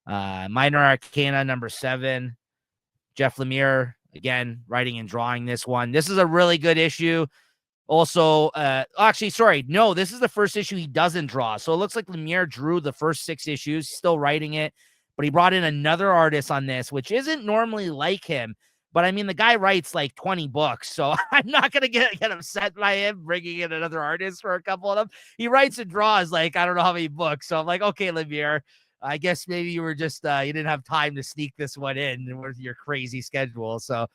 Minor Arcana number 7. Jeff Lemire, again, writing and drawing this one. This is a really good issue. Also, actually, sorry, no, this is the first issue he doesn't draw. So it looks like Lemire drew the first 6 issues, still writing it, but he brought in another artist on this, which isn't normally like him. But I mean, the guy writes like 20 books, so I'm not going to get upset by him bringing in another artist for a couple of them. He writes and draws like, I don't know how many books. So I'm like, okay, Lemire, I guess maybe you were just, you didn't have time to sneak this one in with your crazy schedule. So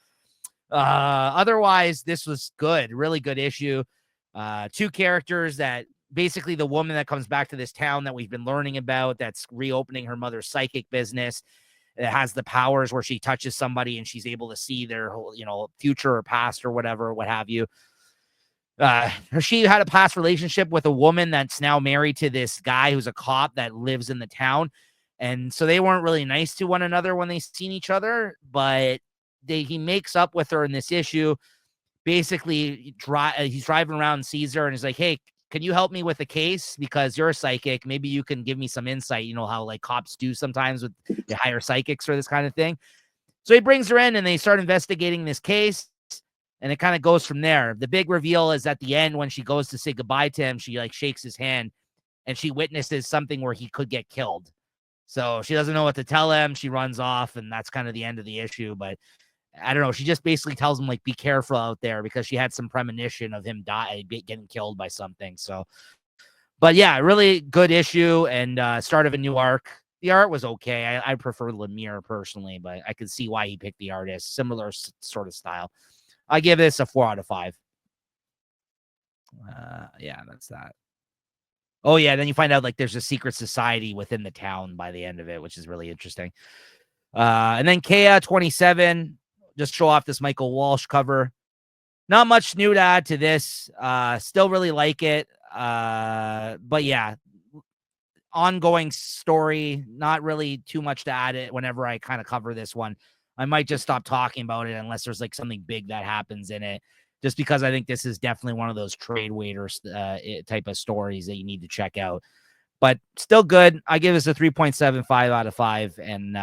otherwise, this was good, really good issue. 2 characters that basically the woman that comes back to this town that we've been learning about, that's reopening her mother's psychic business. It has the powers where she touches somebody and she's able to see their whole, future or past or whatever, what have you. She had a past relationship with a woman that's now married to this guy who's a cop that lives in the town. And so they weren't really nice to one another when they seen each other, but he makes up with her in this issue. Basically, he's driving around and sees her and he's like, hey, can you help me with a case? Because you're a psychic. Maybe you can give me some insight. You know how like cops do sometimes with they hire psychics for this kind of thing. So he brings her in and they start investigating this case. And it kind of goes from there. The big reveal is at the end when she goes to say goodbye to him, she like shakes his hand and she witnesses something where he could get killed. So she doesn't know what to tell him. She runs off and that's kind of the end of the issue. But I don't know. She just basically tells him, like, be careful out there because she had some premonition of him getting killed by something. So, but yeah, really good issue and start of a new arc. The art was okay. I prefer Lemire personally, but I could see why he picked the artist. Similar sort of style. I give this a 4 out of 5. Yeah, that's that. Oh yeah, then you find out like there's a secret society within the town by the end of it, which is really interesting. And then Kea 27, just show off this Michael Walsh cover. Not much new to add to this. Still really like it. But yeah, ongoing story, not really too much to add it whenever I kind of cover this one. I might just stop talking about it unless there's like something big that happens in it, just because I think this is definitely one of those trade waiters type of stories that you need to check out. But still good. I give this a 3.75 out of 5. And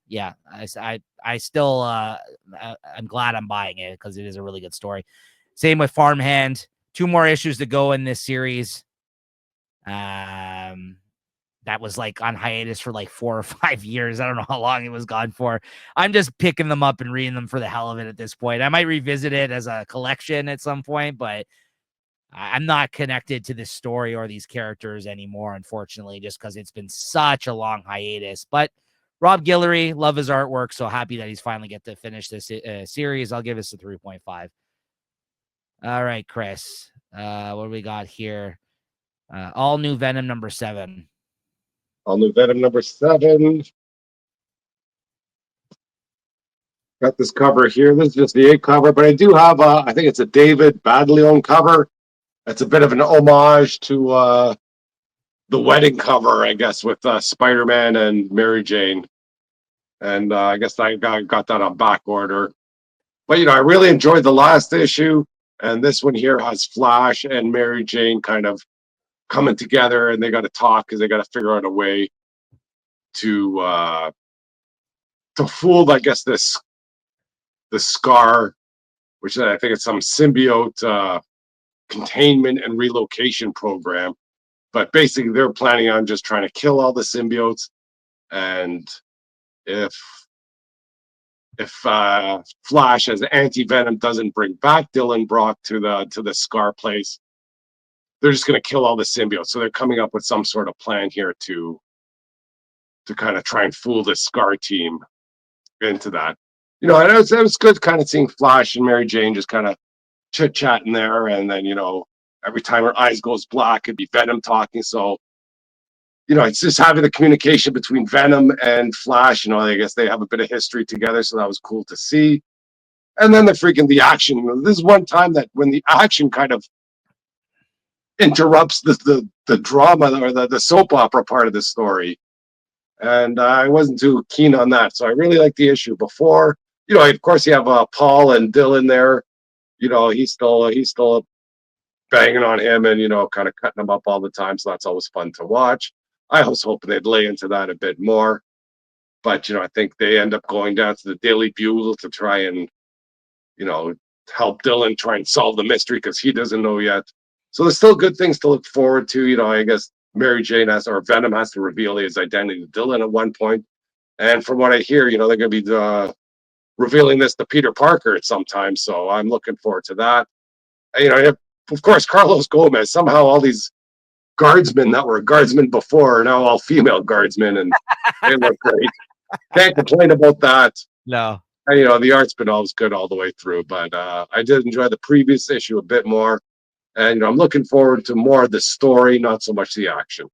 yeah, I still I'm glad I'm buying it because it is a really good story. Same with Farmhand. 2 more issues to go in this series. That was like on hiatus for like 4 or 5 years. I don't know how long it was gone for. I'm just picking them up and reading them for the hell of it at this point. I might revisit it as a collection at some point, but I'm not connected to this story or these characters anymore, unfortunately, just because it's been such a long hiatus. But Rob Guillory, love his artwork, so happy that he's finally get to finish this series. I'll give this a 3.5. All right, Chris. What do we got here? All new Venom number 7. All new Venom number 7. Got this cover here. This is just the 8 cover, but I do have I think it's a David Badleon cover. It's a bit of an homage to the wedding cover, I guess, with Spider-Man and Mary Jane. And I guess I got that on back order. But, I really enjoyed the last issue. And this one here has Flash and Mary Jane kind of coming together, and they got to talk because they got to figure out a way to fool, I guess, the Scar, which I think it's some symbiote containment and relocation program. But basically, they're planning on just trying to kill all the symbiotes. And if Flash as anti-Venom doesn't bring back Dylan Brock to the Scar place, they're just going to kill all the symbiotes. So they're coming up with some sort of plan here to kind of try and fool the Scar team into that. And it was good kind of seeing Flash and Mary Jane just kind of chit-chatting there. And then, every time her eyes goes black, it'd be Venom talking. So, it's just having the communication between Venom and Flash. I guess they have a bit of history together. So that was cool to see. And then the action. This is one time that when the action kind of interrupts the drama or the soap opera part of the story. And I wasn't too keen on that. So I really liked the issue before. Of course, you have Paul and Dylan there. He's still banging on him and, kind of cutting him up all the time. So that's always fun to watch. I was hoping they'd lay into that a bit more. But, I think they end up going down to the Daily Bugle to try and, help Dylan try and solve the mystery because he doesn't know yet. So there's still good things to look forward to. I guess Mary Jane Venom has to reveal his identity to Dylan at one point. And from what I hear, they're going to be revealing this to Peter Parker at some time. So I'm looking forward to that. And, of course, Carlos Gomez, somehow all these guardsmen that were guardsmen before are now all female guardsmen, and they look great. Can't complain about that. No. And, the art's been always good all the way through, but I did enjoy the previous issue a bit more. And I'm looking forward to more of the story, not so much the action.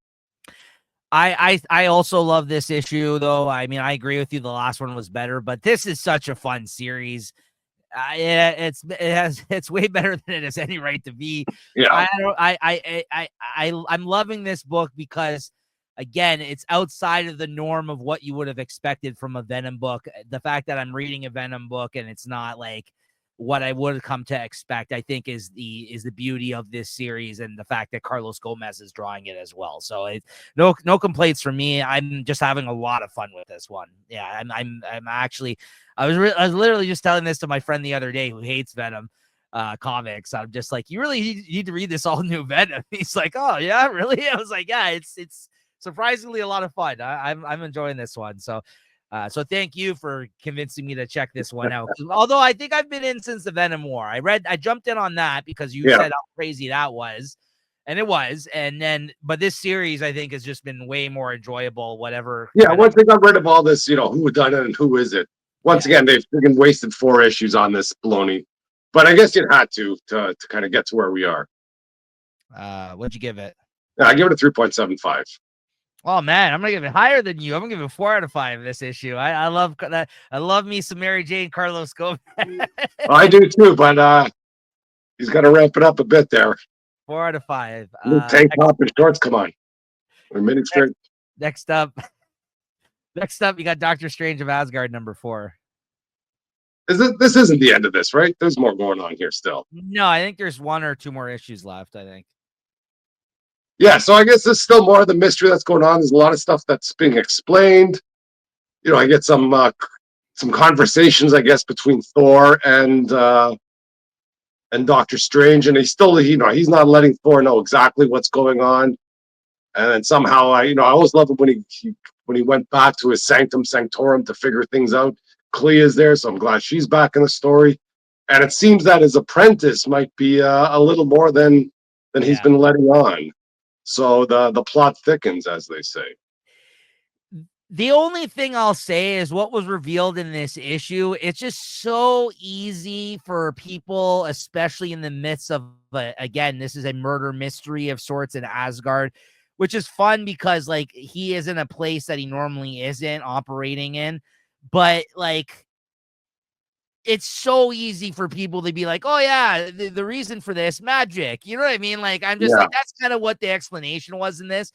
I also love this issue, though. I mean, I agree with you. The last one was better, but this is such a fun series. It's way better than it has any right to be. Yeah. I'm loving this book because, again, it's outside of the norm of what you would have expected from a Venom book. The fact that I'm reading a Venom book and it's not like what I would have come to expect, I think is the beauty of this series, and the fact that Carlos Gomez is drawing it as well. So no complaints from me. I'm just having a lot of fun with this one. Yeah, I'm actually, I was literally just telling this to my friend the other day who hates Venom comics. I'm just like, you really need to read this all new Venom. He's like, oh yeah, really? I was like, yeah, it's surprisingly a lot of fun. I'm enjoying this one. So thank you for convincing me to check this one out. Although I think I've been in since the Venom War. I jumped in on that because you said how crazy that was. And it was. And then, but this series, I think, has just been way more enjoyable, whatever. Yeah, once they got rid of all this, who done it and who is it? Once again, they've freaking wasted 4 issues on this baloney. but I guess you had to kind of get to where we are. What'd you give it? Yeah, I give it a 3.75. Oh man, I'm gonna give it higher than you. I'm gonna give it 4 out of 5 this issue. I love that. I love me some Mary Jane Carlos Gomez. I do too, but he's got to ramp it up a bit there. 4 out of 5. Tank top and shorts, come on. Or mini skirt. Next up, you got Doctor Strange of Asgard #4. This isn't the end of this, right? There's more going on here still. No, I think there's 1 or 2 more issues left. I think. Yeah, so I guess there's still more of the mystery that's going on. There's a lot of stuff that's being explained. I get some conversations, I guess, between Thor and Doctor Strange, and he's not letting Thor know exactly what's going on. And then somehow, I always love it when he went back to his sanctum sanctorum to figure things out. Clea's there, so I'm glad she's back in the story. And it seems that his apprentice might be a little more than he's been letting on. So the plot thickens, as they say. The only thing I'll say is what was revealed in this issue. It's just so easy for people, especially in the midst of, again, this is a murder mystery of sorts in Asgard, which is fun because like he is in a place that he normally isn't operating in. But like, it's so easy for people to be like, oh yeah, the reason for this magic. You know what I mean? Like, I'm just like, that's kind of what the explanation was in this.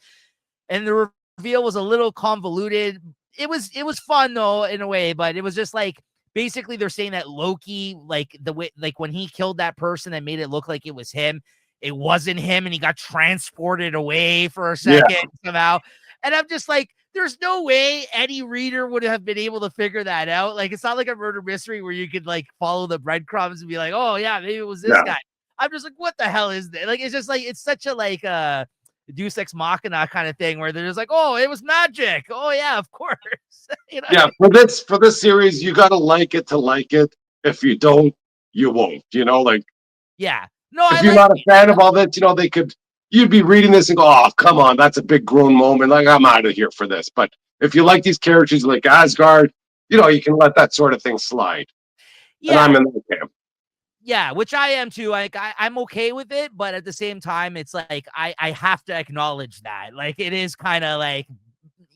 And the reveal was a little convoluted. It was fun though, in a way, but it was just like, basically they're saying that Loki, like the way, like when he killed that person that made it look like it was him, it wasn't him. And he got transported away for a second somehow. And I'm just like, there's no way any reader would have been able to figure that out. Like, it's not like a murder mystery where you could like follow the breadcrumbs and be like, oh yeah, maybe it was this guy. I'm just like, what the hell is that? Like, it's just like, it's such a like Deus Ex Machina kind of thing where they're just like, oh, it was magic. Oh yeah, of course. Yeah, for this series, you gotta like it to like it. If you don't, you won't. Like, yeah. No, if you're not a fan of all that, you'd be reading this and go, oh, come on, that's a big grown moment. Like, I'm out of here for this. But if you like these characters like Asgard, you can let that sort of thing slide. Yeah. And I'm in that camp. Yeah, which I am too. Like, I'm okay with it, but at the same time, it's like I have to acknowledge that. Like, it is kind of like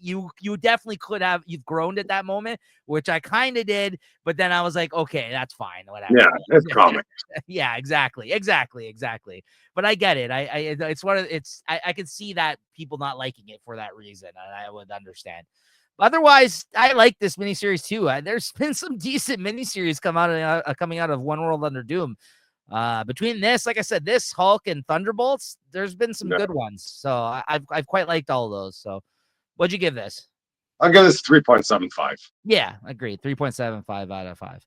you definitely could have, you've grown at that moment, which I kind of did, but then I was like, okay, that's fine, whatever. Yeah, it's comic. Yeah, exactly. But I get it. I can see that people not liking it for that reason, and I would understand. Otherwise, I like this miniseries too. There's been some decent miniseries coming out of One World Under Doom. Between this, like I said, this Hulk and Thunderbolts, there's been some good ones. So I've quite liked all of those. So what'd you give this? I'll give this 3.75. Yeah, agreed. 3.75 out of 5.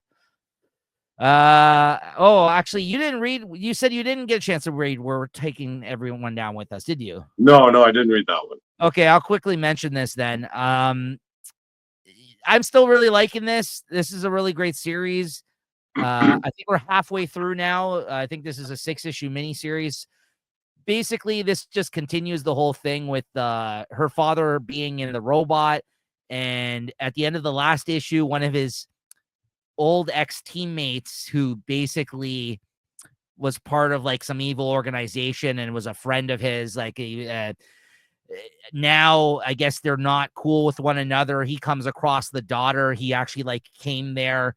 Actually, you didn't read. You said you didn't get a chance to read. We're taking everyone down with us. Did you? No, I didn't read that one. Okay, I'll quickly mention this then. I'm still really liking this. This is a really great series. I think we're halfway through now. I think this is a 6-issue miniseries. Basically, this just continues the whole thing with her father being in the robot. And at the end of the last issue, one of his old ex-teammates who basically was part of like some evil organization and was a friend of his, like now I guess they're not cool with one another. He comes across the daughter. He actually like came there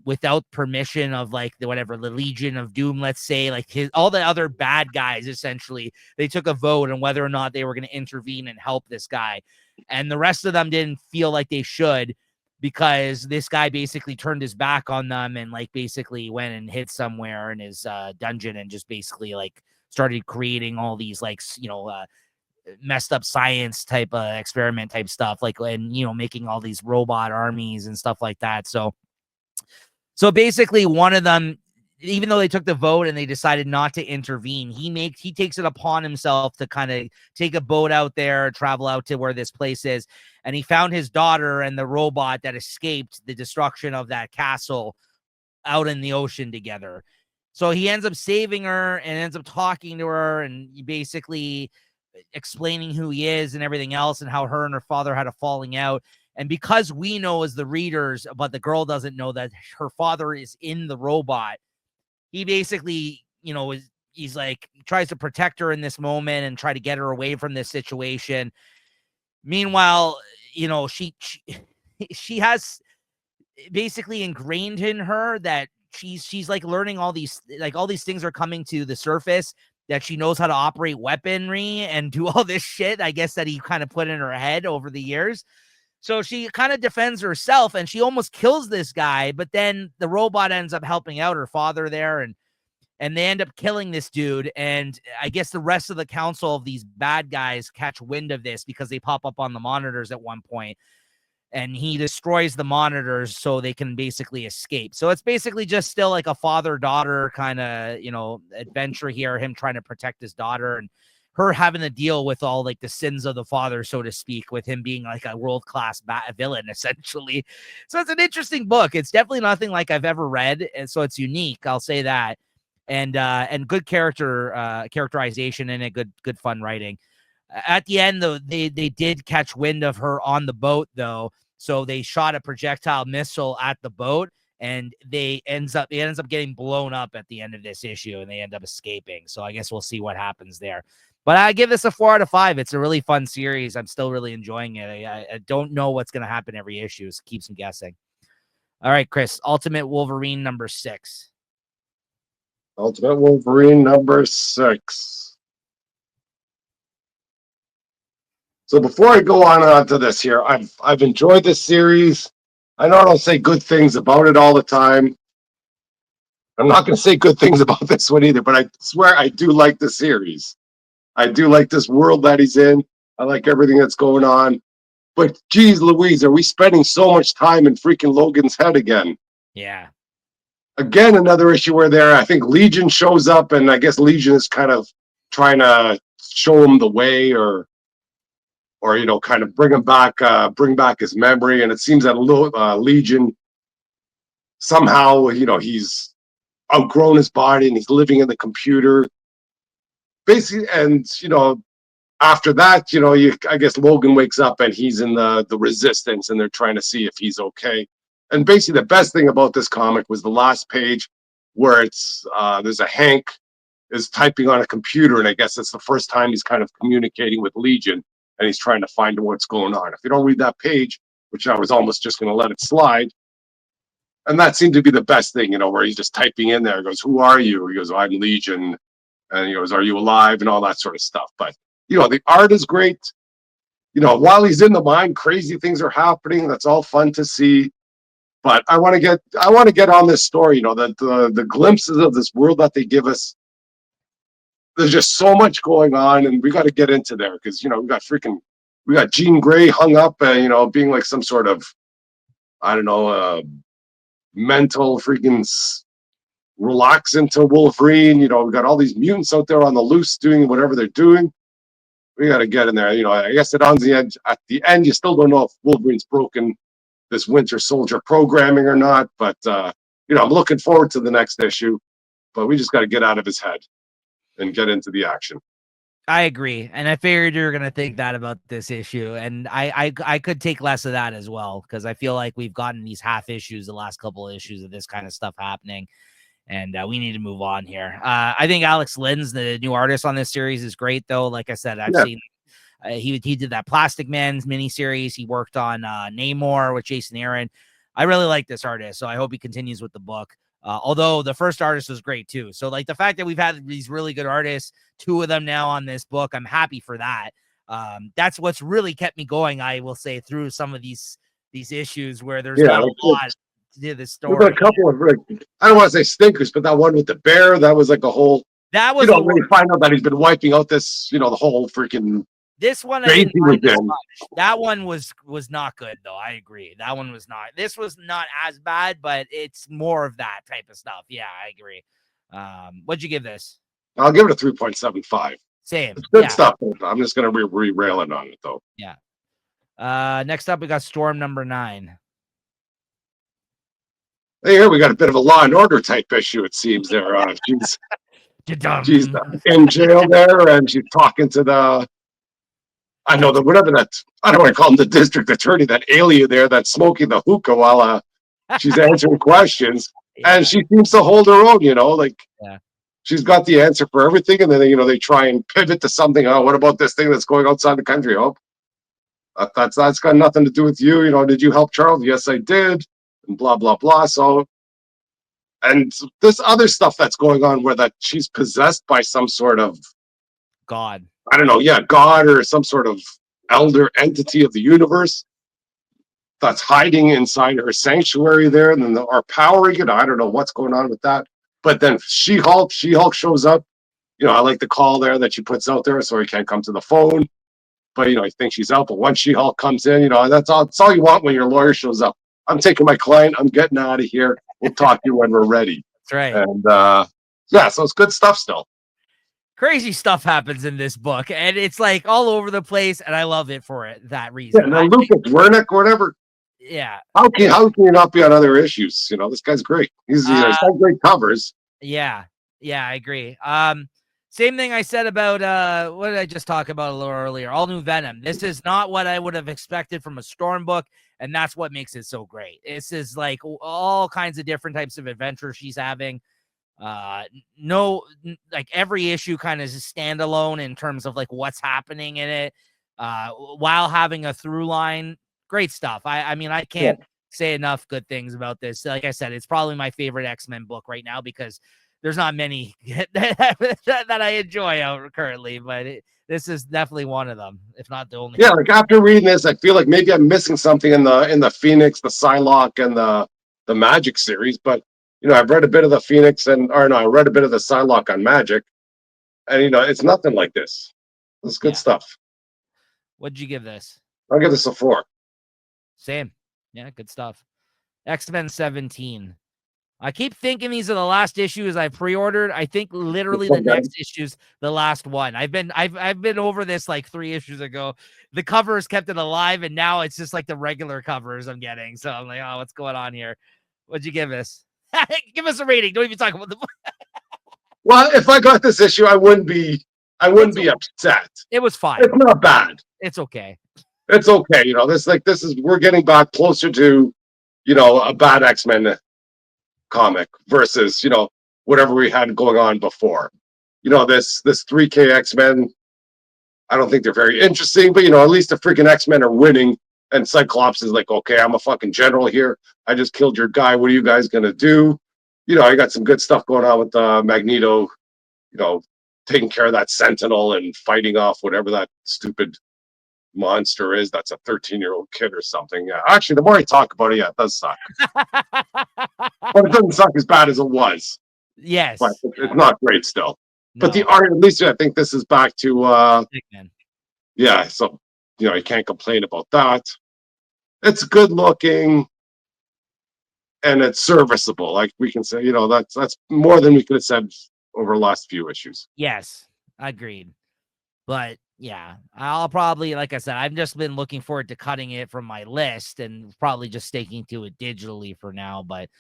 without permission of like the Legion of Doom, let's say, like all the other bad guys. Essentially, they took a vote on whether or not they were going to intervene and help this guy, and the rest of them didn't feel like they should, because this guy basically turned his back on them and like basically went and hid somewhere in his dungeon and just basically like started creating all these like messed up science type of experiment type stuff, like, and making all these robot armies and stuff like that. So basically one of them, even though they took the vote and they decided not to intervene, he takes it upon himself to kind of take a boat out there, travel out to where this place is. And he found his daughter and the robot that escaped the destruction of that castle out in the ocean together. So he ends up saving her and ends up talking to her and basically explaining who he is and everything else and how her and her father had a falling out. And because we know as the readers, but the girl doesn't know that her father is in the robot, he basically, he's like, tries to protect her in this moment and try to get her away from this situation. Meanwhile, she has basically ingrained in her that she's like learning all these things are coming to the surface, that she knows how to operate weaponry and do all this shit, I guess, that he kind of put in her head over the years. So she kind of defends herself and she almost kills this guy, but then the robot ends up helping out her father there, and they end up killing this dude. And I guess the rest of the council of these bad guys catch wind of this because they pop up on the monitors at one point, and he destroys the monitors so they can basically escape. So it's basically just still like a father-daughter kind of, adventure here, him trying to protect his daughter and her having to deal with all like the sins of the father, so to speak, with him being like a world-class villain, essentially. So it's an interesting book. It's definitely nothing like I've ever read, and so it's unique, I'll say that. And good characterization and a good fun writing. At the end, though, they did catch wind of her on the boat, though, so they shot a projectile missile at the boat, and it ends up getting blown up at the end of this issue, and they end up escaping. So I guess we'll see what happens there. But I give this a 4 out of 5. It's a really fun series. I'm still really enjoying it. I don't know what's going to happen every issue. It keeps me guessing. All right, Chris, Ultimate Wolverine number 6. Ultimate Wolverine number 6. So before I go on to this here, I've enjoyed this series. I know I don't say good things about it all the time. I'm not going to say good things about this one either, but I swear I do like the series. I do like this world that he's in. I like everything that's going on. But geez Louise, are we spending so much time in freaking Logan's head again? Yeah. Again, another issue where I think Legion shows up, and I guess Legion is kind of trying to show him the way, or kind of bring back his memory. And it seems that Legion somehow, he's outgrown his body and he's living in the computer, basically. And after that, I guess Logan wakes up and he's in the Resistance, and they're trying to see if he's okay. And basically, the best thing about this comic was the last page, where it's there's a Hank is typing on a computer, and I guess it's the first time he's kind of communicating with Legion, and he's trying to find what's going on. If you don't read that page, which I was almost just going to let it slide, and that seemed to be the best thing, where he's just typing in there. He goes, "Who are you?" He goes, "I'm Legion," and he goes, "Are you alive?" and all that sort of stuff. But the art is great. While he's in the mine, crazy things are happening. That's all fun to see. But I want to get on this story. The glimpses of this world that they give us. There's just so much going on, and we got to get into there because we got Jean Grey hung up, being like some sort of, I don't know, mental freaking relax into Wolverine. We got all these mutants out there on the loose doing whatever they're doing. We got to get in there. I guess at the end, you still don't know if Wolverine's broken this Winter Soldier programming or not. But I'm looking forward to the next issue. But we just got to get out of his head and get into the action. I agree, and I figured you were gonna think that about this issue, and I could take less of that as well, because I feel like we've gotten these half issues, the last couple of issues of this kind of stuff happening, and we need to move on here. I think Alex Lin's, the new artist on this series, is great, though. Like I said, I've seen he did that Plastic Man's miniseries. He worked on Namor with Jason Aaron. I really like this artist, so I hope he continues with the book. Although the first artist was great too. So like the fact that we've had these really good artists, 2 of them now on this book, I'm happy for that. That's what's really kept me going, I will say, through some of these issues where there's not a lot to the story. There's a couple of I don't want to say stinkers, but that one with the bear, that was like a whole. That was when you find out that he's been wiping out this, the whole freaking. This one I didn't mind as much. That one was not good, though. I agree. That one was not. This was not as bad, but it's more of that type of stuff. Yeah, I agree. What'd you give this? I'll give it a 3.75. Same. It's good stuff. I'm just gonna re-rail it on it though. Yeah. Next up, we got Storm number 9. Hey, here we got a bit of a Law and Order type issue. It seems there. She's in jail there, and she's talking to I know that whatever that, I don't want to call him the district attorney, that alien there that's smoking the hookah while she's answering questions. And Yeah. she seems to hold her own, like Yeah. she's got the answer for everything. And then, they try and pivot to something. Oh, what about this thing that's going outside the country? Oh, that's got nothing to do with you. Did you help Charles? Yes, I did. And blah, blah, blah. So, and this other stuff that's going on where that she's possessed by some sort of, God. I don't know, yeah, God or some sort of elder entity of the universe that's hiding inside her sanctuary there, and then are powering it. I don't know what's going on with that. But then She-Hulk shows up. I like the call there that she puts out there, so he can't come to the phone. But I think she's out. But once She-Hulk comes in, that's all you want when your lawyer shows up. I'm taking my client. I'm getting out of here. We'll talk to you when we're ready. That's right. And yeah, so it's good stuff still. Crazy stuff happens in this book, and it's like all over the place, and I love it for that reason. Yeah, and Lucas Wernick, whatever. Yeah. How can you not be on other issues? This guy's great. He's got great covers. Yeah, I agree. Same thing I said about what did I just talk about a little earlier? All New Venom. This is not what I would have expected from a Storm book, and that's what makes it so great. This is like all kinds of different types of adventures she's having. No, like every issue kind of is standalone in terms of like what's happening in it, while having a through line. Great stuff. I mean, I can't say enough good things about this. Like I said, it's probably my favorite X-Men book right now because there's not many that I enjoy out currently, but this is definitely one of them, if not the only. Yeah, like after reading this, I feel like maybe I'm missing something in the Phoenix, the Psylocke, and the Magic series. But I've read a bit of the Phoenix I read a bit of the Psylocke on Magic, and it's nothing like this. It's good stuff. What'd you give this? I'll give this a 4. Same. Yeah, good stuff. X-Men 17. I keep thinking these are the last issues I pre-ordered. I think literally the next issue's the last one. I've been over this like 3 issues ago. The covers kept it alive, and now it's just like the regular covers I'm getting. So I'm like, oh, what's going on here? What'd you give us? Give us a rating. Don't even talk about the book. Well, if I got this issue, I wouldn't be upset. It was fine. It's not bad. It's okay. It's okay. We're getting back closer to, a bad X-Men comic versus, whatever we had going on before. This 3K X-Men, I don't think they're very interesting, but at least the freaking X-Men are winning. And Cyclops is like, okay, I'm a fucking general here. I just killed your guy. What are you guys gonna do? I got some good stuff going on with Magneto, taking care of that Sentinel and fighting off whatever that stupid monster is. That's a 13-year-old kid or something. Yeah, actually, the more I talk about it, yeah, it does suck. But it doesn't suck as bad as it was. Yes, but it's not great still. No. But the art, at least I think this is back to yeah. So you can't complain about that. It's good looking, and it's serviceable. Like we can say, that's more than we could have said over the last few issues. Yes, agreed. But yeah, I'll probably, like I said, I've just been looking forward to cutting it from my list and probably just sticking to it digitally for now. But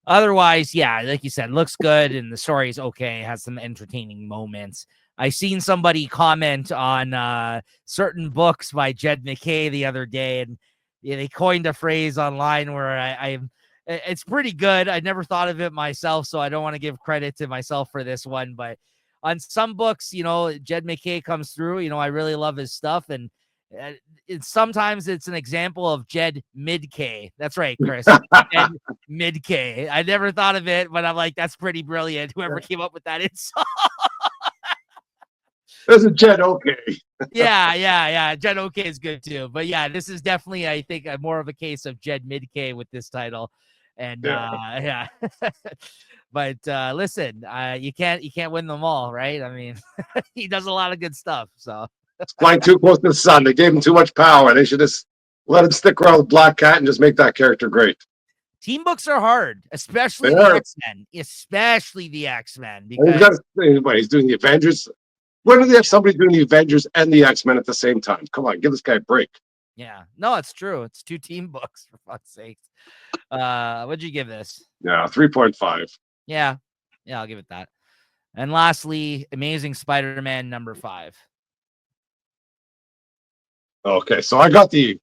otherwise, yeah, like you said, looks good and the story is okay. It has some entertaining moments. I seen somebody comment on certain books by Jed McKay the other day, and they coined a phrase online where it's pretty good. I never thought of it myself, so I don't want to give credit to myself for this one, but on some books, Jed McKay comes through. I really love his stuff, and sometimes it's an example of Jed Mid-K. That's right, Chris. Jed Mid-K. I never thought of it, but I'm like, that's pretty brilliant. Whoever came up with that insult. This is Jed OK. Yeah. Jed OK is good too. But yeah, this is definitely, I think, more of a case of Jed Mid-K with this title. And yeah. But listen, you can't win them all, right? I mean, he does a lot of good stuff. So it's flying too close to the sun. They gave him too much power. They should just let him stick around with Black Cat and just make that character great. Team books are hard, especially the X-Men. Especially the X-Men. Because he's doing the Avengers. When do they have somebody doing the Avengers and the X-Men at the same time? Come on, give this guy a break. Yeah. No, it's true. It's 2 team books, for fuck's sake. What'd you give this? Yeah, 3.5. Yeah, I'll give it that. And lastly, Amazing Spider-Man number 5. Okay, so I got the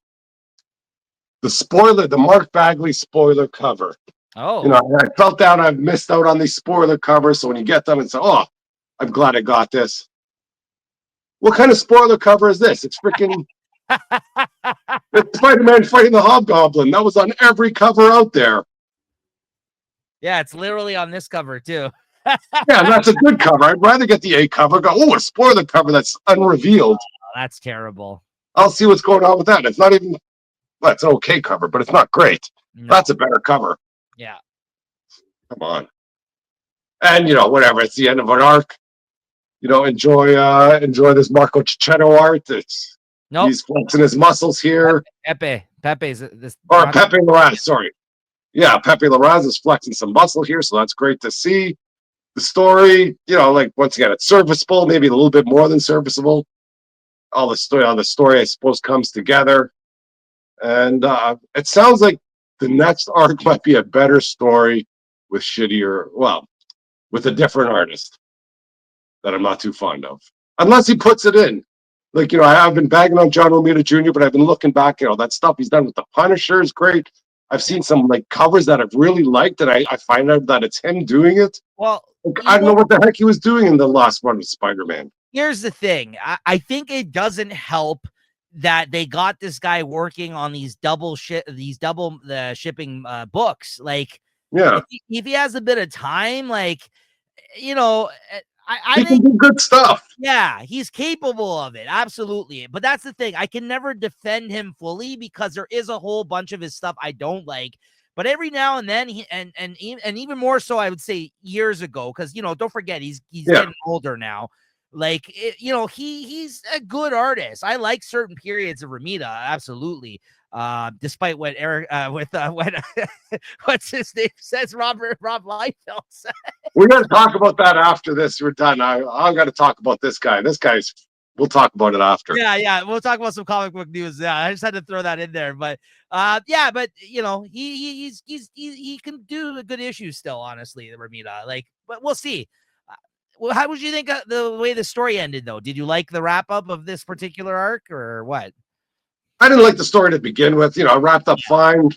spoiler, the Mark Bagley spoiler cover. You Oh, know, I felt that I've missed out on these spoiler covers. So when you get them and say, "Oh, I'm glad I got this," what kind of spoiler cover is this? It's freaking it's Spider-Man fighting the Hobgoblin. That was on every cover out there. yeah, it's literally on this cover too. Yeah, that's a good cover. I'd rather get the A cover. Go, oh, a spoiler cover that's unrevealed. Oh, that's terrible. I'll see what's going on with that. It's not even. Well, it's an okay cover, but it's not great. No. That's a better cover. Yeah. Come on. And you know, whatever. It's the end of an arc. You know, enjoy this Marco Cicchetto art. It's Nope. he's flexing his muscles here. Pepe's this. Or Pepe Larraz, sorry. Yeah, Pepe Larraz is flexing some muscle here, so that's great to see. The story, you know, like once again, it's serviceable, maybe a little bit more than serviceable. All the story, I suppose, comes together, and it sounds like the next arc might be a better story with with a different artist that I'm not too fond of, unless he puts it in. Like, you know, I've been bagging on John Romita Jr., but I've been looking back, you know, that stuff he's done with the Punisher is great. I've seen some like covers that I've really liked, and I find out that it's him doing it. Well, Like, I don't know what the heck he was doing in the last one with Spider-Man. Here's the thing. I think it doesn't help that they got this guy working on these double shipping books. Like, Yeah, if he has a bit of time, like, you know, I he think can do good stuff. yeah, he's capable of it. Absolutely. But that's the thing. I can never defend him fully because there is a whole bunch of his stuff I don't like. But every now and then, and even more so, I would say years ago, because, you know, don't forget, he's getting older now. Like, you know, he's a good artist. I like certain periods of Romita, absolutely. Despite what Eric what what's his name says, Rob Liefeld said. We're going to talk about that after this. We're done. I'm going to talk about this guy. We'll talk about it after. Yeah, we'll talk about some comic book news. Yeah, I just had to throw that in there, but yeah, but you know, he can do a good issue still, honestly, the Romita. Like, but we'll see. Well, how would you think the way the story ended, though? Did you like the wrap up of this particular arc, or what? I didn't like the story to begin with. You know, it wrapped up fine.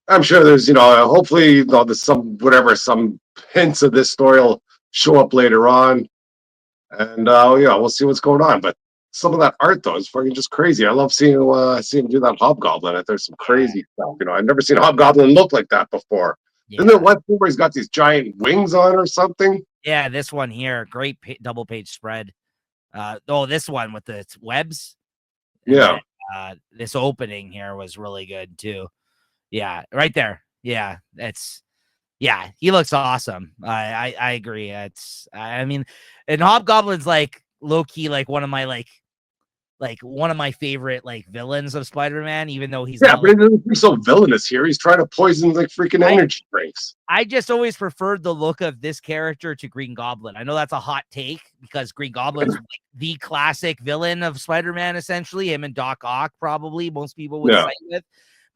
I'm sure there's, you know, hopefully, you know, there's some hints of this story will show up later on. And yeah, we'll see what's going on. But some of that art though is fucking just crazy. I love seeing him do that Hobgoblin. There's some crazy stuff. You know, I've never seen Hobgoblin look like that before. Yeah. Isn't there one thing where he's got these giant wings on or something? Yeah, this one here, great double page spread. This one with the webs. Yeah. Then, this opening here was really good too. Yeah, right there. Yeah, he looks awesome. I agree. I mean, and Hobgoblin's like low key, like one of my favorite like villains of Spider-Man, even though he's but he doesn't seem so villainous here. He's trying to poison like freaking energy drinks. I just always preferred the look of this character to Green Goblin. I know that's a hot take because Green Goblin's like the classic villain of Spider-Man, essentially. Him and Doc Ock, probably most people would side with.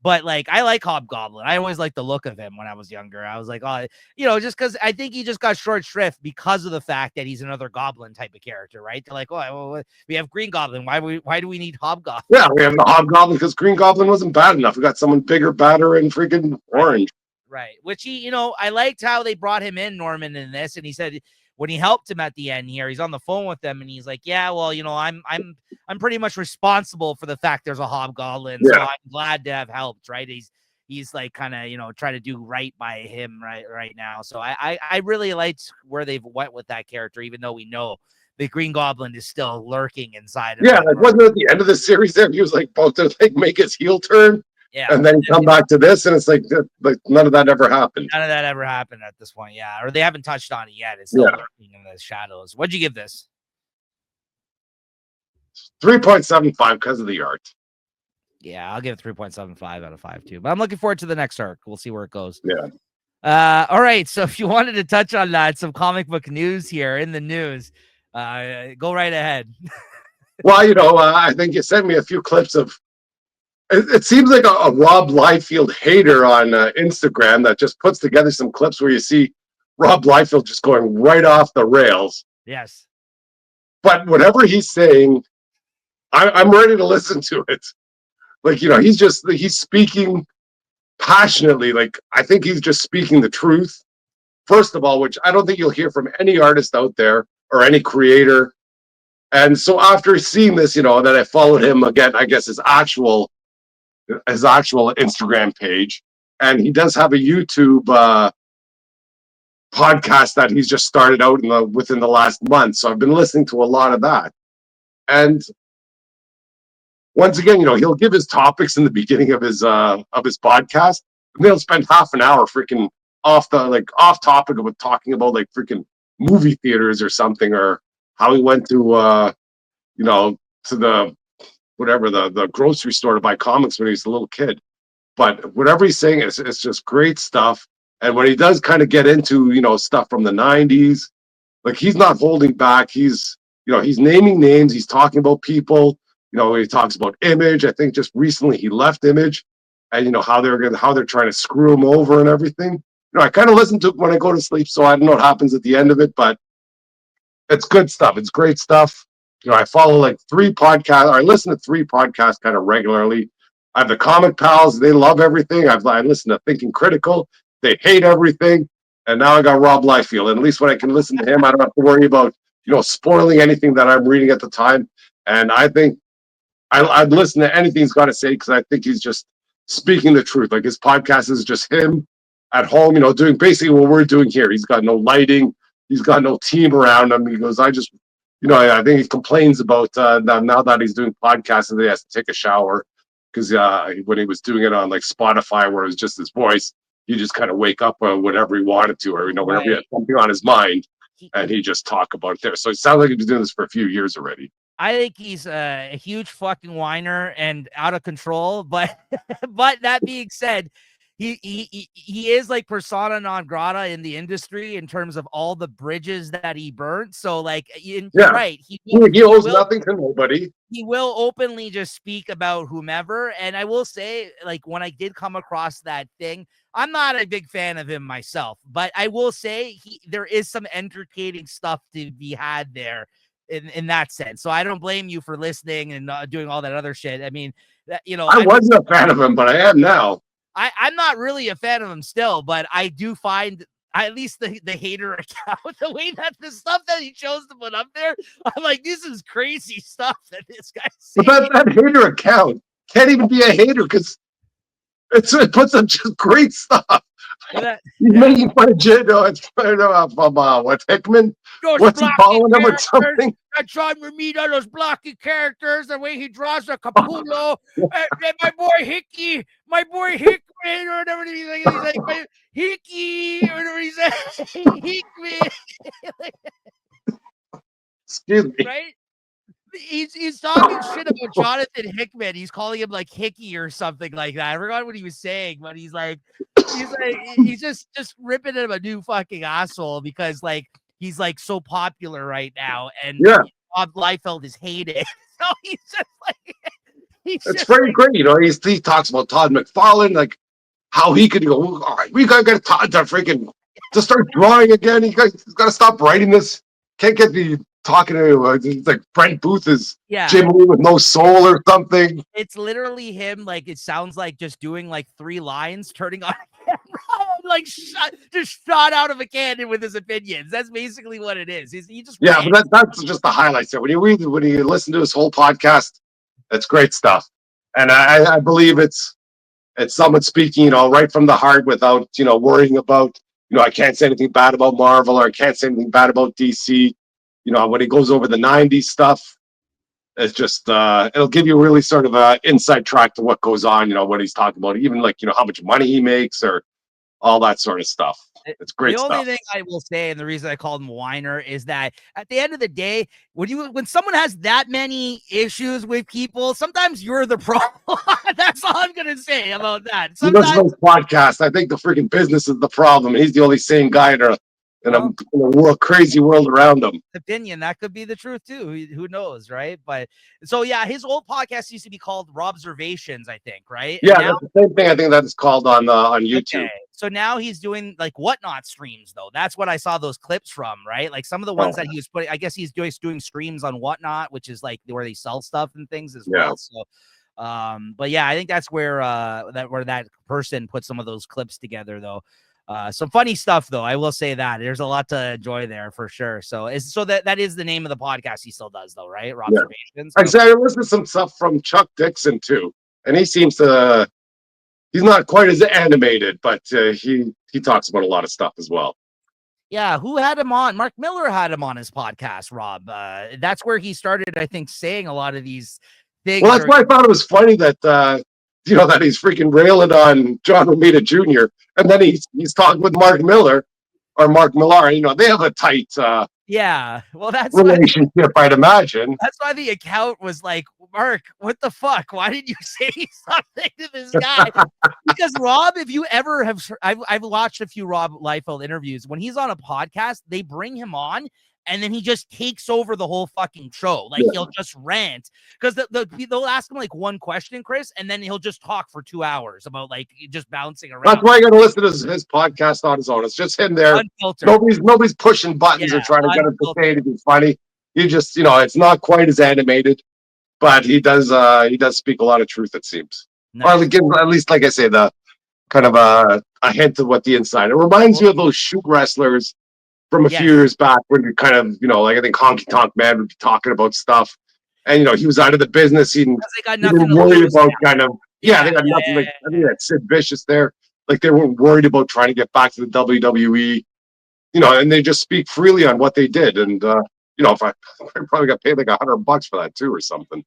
But like, I like Hobgoblin. I always liked the look of him when I was younger. I was like, oh, you know, just because I think he just got short shrift because of the fact that he's another Goblin type of character, right? They're like, oh, well, we have Green Goblin. Why do we need Hobgoblin? Yeah, we have the Hobgoblin because Green Goblin wasn't bad enough. We got someone bigger, badder, and freaking orange. Right. Which you know, I liked how they brought him in, Norman, in this, and he said when he helped him at the end here, he's on the phone with them, and he's like, yeah, well, you know, I'm pretty much responsible for the fact there's a Hobgoblin, so I'm glad to have helped, right? He's like kind of, you know, trying to do right by him right now. So I really liked where they've went with that character, even though we know the Green Goblin is still lurking inside of him. Like wasn't it at the end of the series there? He was like about to like make his heel turn. Yeah. And then come back to this, and it's like none of that ever happened. None of that ever happened at this point, yeah. Or they haven't touched on it yet. It's still lurking in the shadows. What'd you give this? 3.75 because of the art. Yeah, I'll give it 3.75 out of 5 too. But I'm looking forward to the next arc. We'll see where it goes. Yeah. All right. So if you wanted to touch on that, some comic book news here in the news, go right ahead. Well, you know, I think you sent me a few clips of. It seems like a Rob Liefeld hater on Instagram that just puts together some clips where you see Rob Liefeld just going right off the rails. Yes. But whatever he's saying, I'm ready to listen to it. Like, he's speaking passionately. Like, I think he's just speaking the truth. First of all, which I don't think you'll hear from any artist out there or any creator. And so after seeing this, that I followed him again, I guess his actual Instagram page, and he does have a YouTube podcast that he's just started out within the last month. So I've been listening to a lot of that. And once again, he'll give his topics in the beginning of his podcast, and they'll spend half an hour freaking off topic of talking about like freaking movie theaters or something, or how he went to the whatever the grocery store to buy comics when he was a little kid. But whatever he's saying, it's just great stuff. And when he does kind of get into stuff from the '90s, like, he's not holding back. He's naming names. He's talking about people. He talks about Image. I think just recently he left Image, and how they're trying to screw him over and everything. I kind of listen to it when I go to sleep, so I don't know what happens at the end of it, but it's good stuff. It's great stuff. I follow like 3 podcasts, or I listen to 3 podcasts kind of regularly. I have the Comic Pals. They love everything. I listen to Thinking Critical. They hate everything. And now I got Rob Liefeld. And at least when I can listen to him, I don't have to worry about, spoiling anything that I'm reading at the time. And I think I'd listen to anything he's got to say, because I think he's just speaking the truth. Like, his podcast is just him at home, doing basically what we're doing here. He's got no lighting. He's got no team around him. He goes, I think he complains about that now that he's doing podcasts and he has to take a shower, because when he was doing it on like Spotify, where it was just his voice, he just kind of wake up whenever he wanted to, or whenever he had something on his mind, and he just talk about it there. So it sounds like he's been doing this for a few years already. I think he's a huge fucking whiner and out of control. But but that being said, he is like persona non grata in the industry in terms of all the bridges that he burnt. So like, you're right. He owes nothing to nobody. He will openly just speak about whomever. And I will say, like, when I did come across that thing, I'm not a big fan of him myself, but I will say there is some entertaining stuff to be had there in that sense. So I don't blame you for listening and doing all that other shit. I mean, I wasn't a fan of him, but I am now. I'm not really a fan of him still, but I do find at least the hater account, the way that the stuff that he chose to put up there, I'm like, this is crazy stuff that this guy's saying. But that hater account can't even be a hater, because it puts up just great stuff. He's making fun of what's Hickman? What's he calling him or something? I tried to meet all those blocky characters, the way he draws a Capullo, and my boy Hickman, or whatever he's like Hickey, or whatever he said, Hickman. Excuse me. Right? He's talking shit about Jonathan Hickman. He's calling him like Hickey or something like that. I forgot what he was saying, but he's just ripping him a new fucking asshole, because like he's like so popular right now, and Bob Liefeld is hated. So he's just like it's very great. He talks about Todd McFarlane, like how he could go, all right, we gotta get Todd to start drawing again. He's got to stop writing this. Can't get the talking to like Brent Booth is Jim Lee with no soul or something. It's literally him. Like, it sounds like just doing like 3 lines, turning on a camera, like just shot out of a cannon with his opinions. That's basically what it is. He just but that's just the highlights there. When you listen to his whole podcast, it's great stuff. And I believe it's someone speaking, right from the heart, without worrying about I can't say anything bad about Marvel, or I can't say anything bad about DC. When he goes over the '90s stuff, it's just it'll give you really sort of a inside track to what goes on. What he's talking about, even like how much money he makes, or all that sort of stuff. It's great stuff. The only thing I will say, and the reason I called him whiner, is that at the end of the day, when someone has that many issues with people, sometimes you're the problem. That's all I'm gonna say about that. Sometimes those podcasts, I think the freaking business is the problem. He's the only sane guy in a crazy world around him. Opinion, that could be the truth too. Who knows, right? But so his old podcast used to be called Robservations, I think, right? Yeah, that's the same thing. I think that is called on YouTube. Okay. So now he's doing like Whatnot streams, though. That's what I saw those clips from, right? Like some of the Oh, ones that he was putting, I guess he's doing streams on Whatnot, which is like where they sell stuff and things as yeah. well. So, but yeah, I think that's where that person put some of those clips together, though. Some funny stuff, though. I will say that there's a lot to enjoy there for sure. So that is the name of the podcast he still does, though, right? Observations. I said I listened to some stuff from Chuck Dixon too, and he seems to. He's not quite as animated, but he talks about a lot of stuff as well. Yeah, who had him on? Mark Miller had him on his podcast, Rob. That's where he started, I think, saying a lot of these things. Well, that's why I thought it was funny that that he's freaking railing on John Romita Jr. and then he's talking with Mark Miller or Mark Millar. They have a tight yeah. Well, that's relationship, I'd imagine. That's why the account was like, Mark, what the fuck? Why did you say something to this guy? Because Rob, if you ever have, I've watched a few Rob Liefeld interviews. When he's on a podcast, they bring him on and then he just takes over the whole fucking show. Like he'll just rant because they'll ask him like one question, Chris, and then he'll just talk for 2 hours about like just bouncing around. That's why you got to listen to his podcast on his own. It's just him there. Unfiltered. Nobody's pushing buttons or trying to get him to say to be funny. You just, it's not quite as animated, but he does speak a lot of truth, it seems. Nice. Or give at least, like I say, the kind of a hint of what the inside. It reminds you of those shoot wrestlers from a few years back when you're kind of, like I think Honky Tonk Man would be talking about stuff. And, he was out of the business. He didn't worry about kind of, they got nothing. Like, I think that Sid Vicious there, like they weren't worried about trying to get back to the WWE, and they just speak freely on what they did. And, if I probably got paid like $100 for that too or something.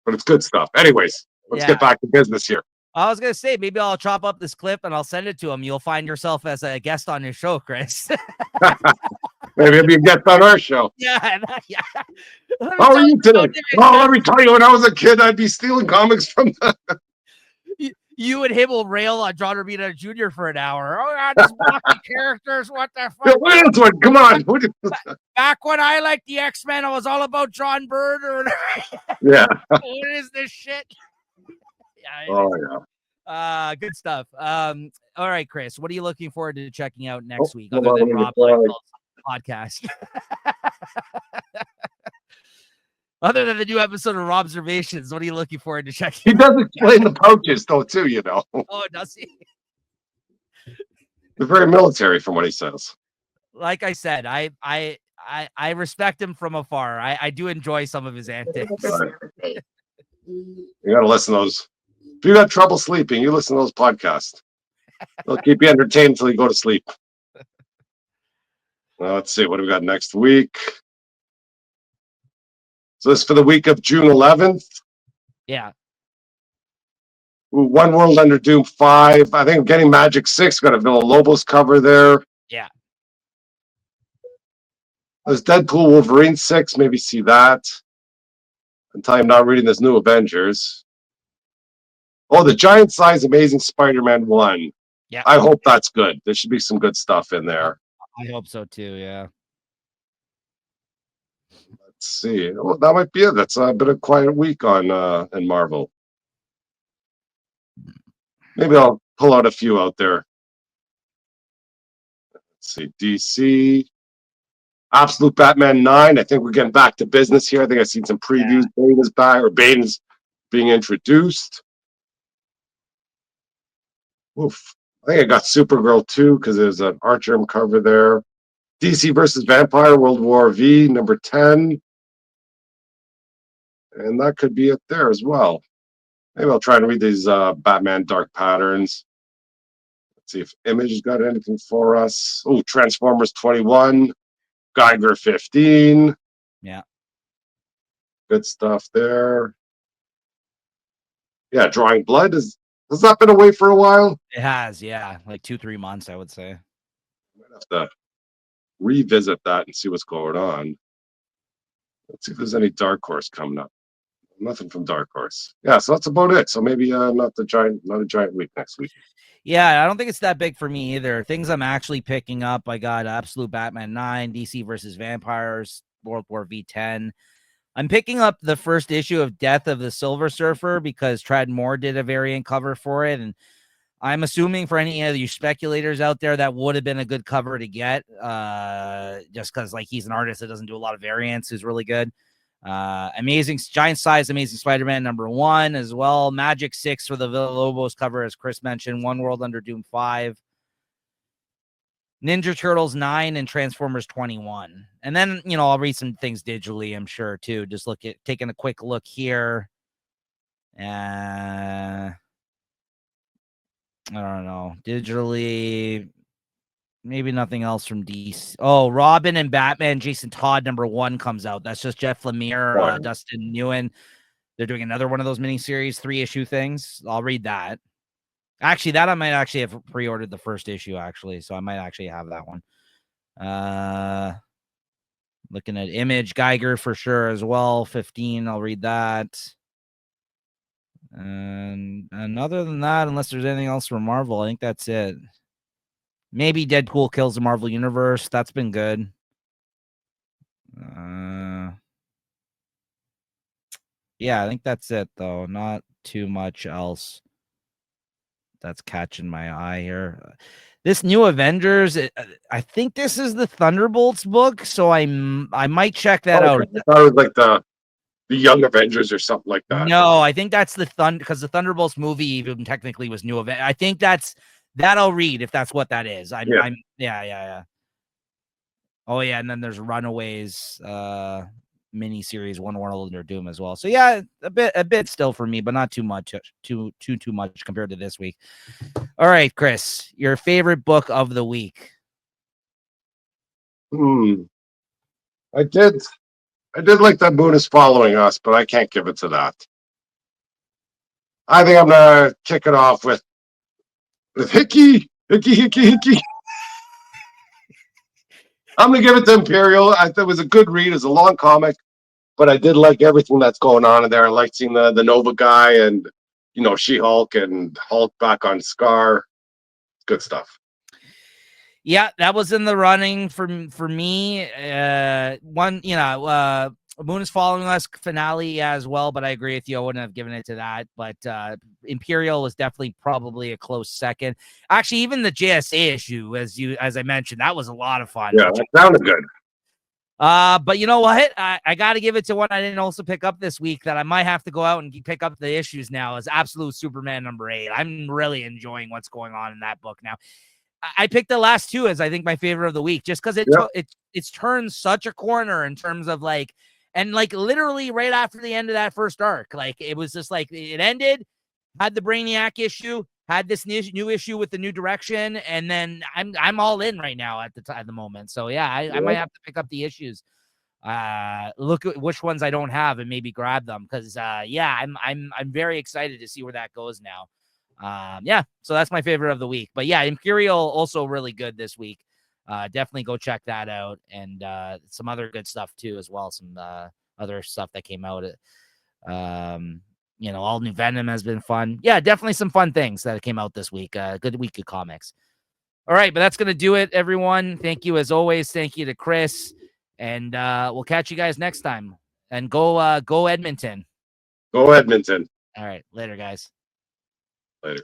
But it's good stuff. Anyways, let's get back to business here. I was going to say, maybe I'll chop up this clip and I'll send it to him. You'll find yourself as a guest on his show, Chris. Maybe he'll be a guest on our show. Yeah. How are you today? Oh, let me tell you, when I was a kid, I'd be stealing comics from the... You and him will rail on John Romita Jr. for an hour. Oh, yeah, these wacky characters. What the fuck? What else? Come on. Back when I liked the X-Men, I was all about John Byrne. Yeah. What is this shit? Good stuff. All right, Chris, what are you looking forward to checking out next week other than Rob Liefeld's podcast? Other than the new episode of Observations, what are you looking forward to checking out? He does explain the pouches though too, Oh, does he? They're very military from what he says. Like I said, I respect him from afar. I do enjoy some of his antics. You gotta listen to those. If you got trouble sleeping, you listen to those podcasts. They'll keep you entertained until you go to sleep. Well, let's see. What do we got next week? So this is for the week of June 11th. Yeah. One World Under Doom 5. I think I'm getting Magic 6. Got a Villa-Lobos cover there. Yeah. There's Deadpool Wolverine 6. Maybe see that. Until I'm not reading this new Avengers. Oh, the giant size Amazing Spider-Man 1. Yeah. I hope that's good. There should be some good stuff in there. I hope so too, yeah. Let's see. Well, that might be it. That's a bit of a quiet week on in Marvel. Maybe I'll pull out a few out there. Let's see. DC. Absolute Batman 9. I think we're getting back to business here. I think I've seen some previews. Yeah. Bane is back, or Bane's being introduced. Oof. I think I got Supergirl 2 because there's an Archer cover there. DC versus Vampire, World War V, number 10. And that could be it there as well. Maybe I'll try and read these Batman Dark Patterns. Let's see if Image has got anything for us. Oh, Transformers 21. Geiger 15. Yeah. Good stuff there. Yeah, Drawing Blood has that been away for a while? It has, yeah. Like 2-3 months, I would say. I might have to revisit that and see what's going on. Let's see if there's any Dark Horse coming up. Nothing from Dark Horse. Yeah, so that's about it. So maybe not a giant week next week. Yeah, I don't think it's that big for me either. Things I'm actually picking up, I got Absolute Batman 9, DC versus Vampires, World War V10. I'm picking up the first issue of Death of the Silver Surfer because Trad Moore did a variant cover for it, and I'm assuming for any of you speculators out there, that would have been a good cover to get, just because like he's an artist that doesn't do a lot of variants, who's really good. Amazing giant size Amazing Spider-Man #1 as well. Magic 6 for the Villalobos cover, as Chris mentioned. One World Under Doom 5. Ninja Turtles 9 and Transformers 21. And then, I'll read some things digitally, I'm sure, too. Just taking a quick look here. I don't know. Digitally, maybe nothing else from DC. Oh, Robin and Batman Jason Todd #1 comes out. That's just Jeff Lemire, Dustin Nguyen. They're doing another one of those miniseries 3-issue things. I'll read that. Actually, that I might actually have pre-ordered the first issue, actually. So I might actually have that one. Looking at Image Geiger for sure as well. 15. I'll read that. And other than that, unless there's anything else from Marvel, I think that's it. Maybe Deadpool kills the Marvel Universe. That's been good. Yeah, I think that's it, though. Not too much else that's catching my eye here. This new Avengers, I think this is the Thunderbolts book, so I might check that out. I thought it was like the Young Avengers or something like that. No, I think that's the because the Thunderbolts movie even technically was new event. I think that I'll read if that's what that is. Yeah. Oh yeah, and then there's Runaways mini series, One World Under Doom as well. So yeah, a bit still for me, but not too much, too much compared to this week. All right, Chris, your favorite book of the week. I did like that Moon is Following Us, but I can't give it to that. I think I'm gonna kick it off with Hickey. I'm gonna give it to Imperial. I thought it was a good read. It's a long comic, but I did like everything that's going on in there. I liked seeing the Nova guy and She-Hulk and Hulk back on Scar. Good stuff. Yeah, that was in the running for me. Moon is Following Us finale as well, but I agree with you. I wouldn't have given it to that. But Imperial was definitely probably a close second. Actually, even the JSA issue, as I mentioned, that was a lot of fun. Yeah, that sounded good. But you know what? I got to give it to one I didn't also pick up this week that I might have to go out and pick up the issues now. Is Absolute Superman #8. I'm really enjoying what's going on in that book now. I picked the last two as I think my favorite of the week, just because it's turned such a corner in terms of literally right after the end of that first arc, it was just it ended, had the Brainiac issue, had this new issue with the new direction, and then I'm all in right now at the moment. So yeah, I might have to pick up the issues. Look at which ones I don't have and maybe grab them because I'm very excited to see where that goes now. So that's my favorite of the week. But yeah, Imperial also really good this week. Definitely go check that out, and some other good stuff too as well. Some other stuff that came out. All new Venom has been fun. Yeah, definitely some fun things that came out this week. Good week of comics. All right, but that's gonna do it, everyone. Thank you as always. Thank you to Chris, and we'll catch you guys next time. And go Edmonton. Go Edmonton. All right, later, guys. Later.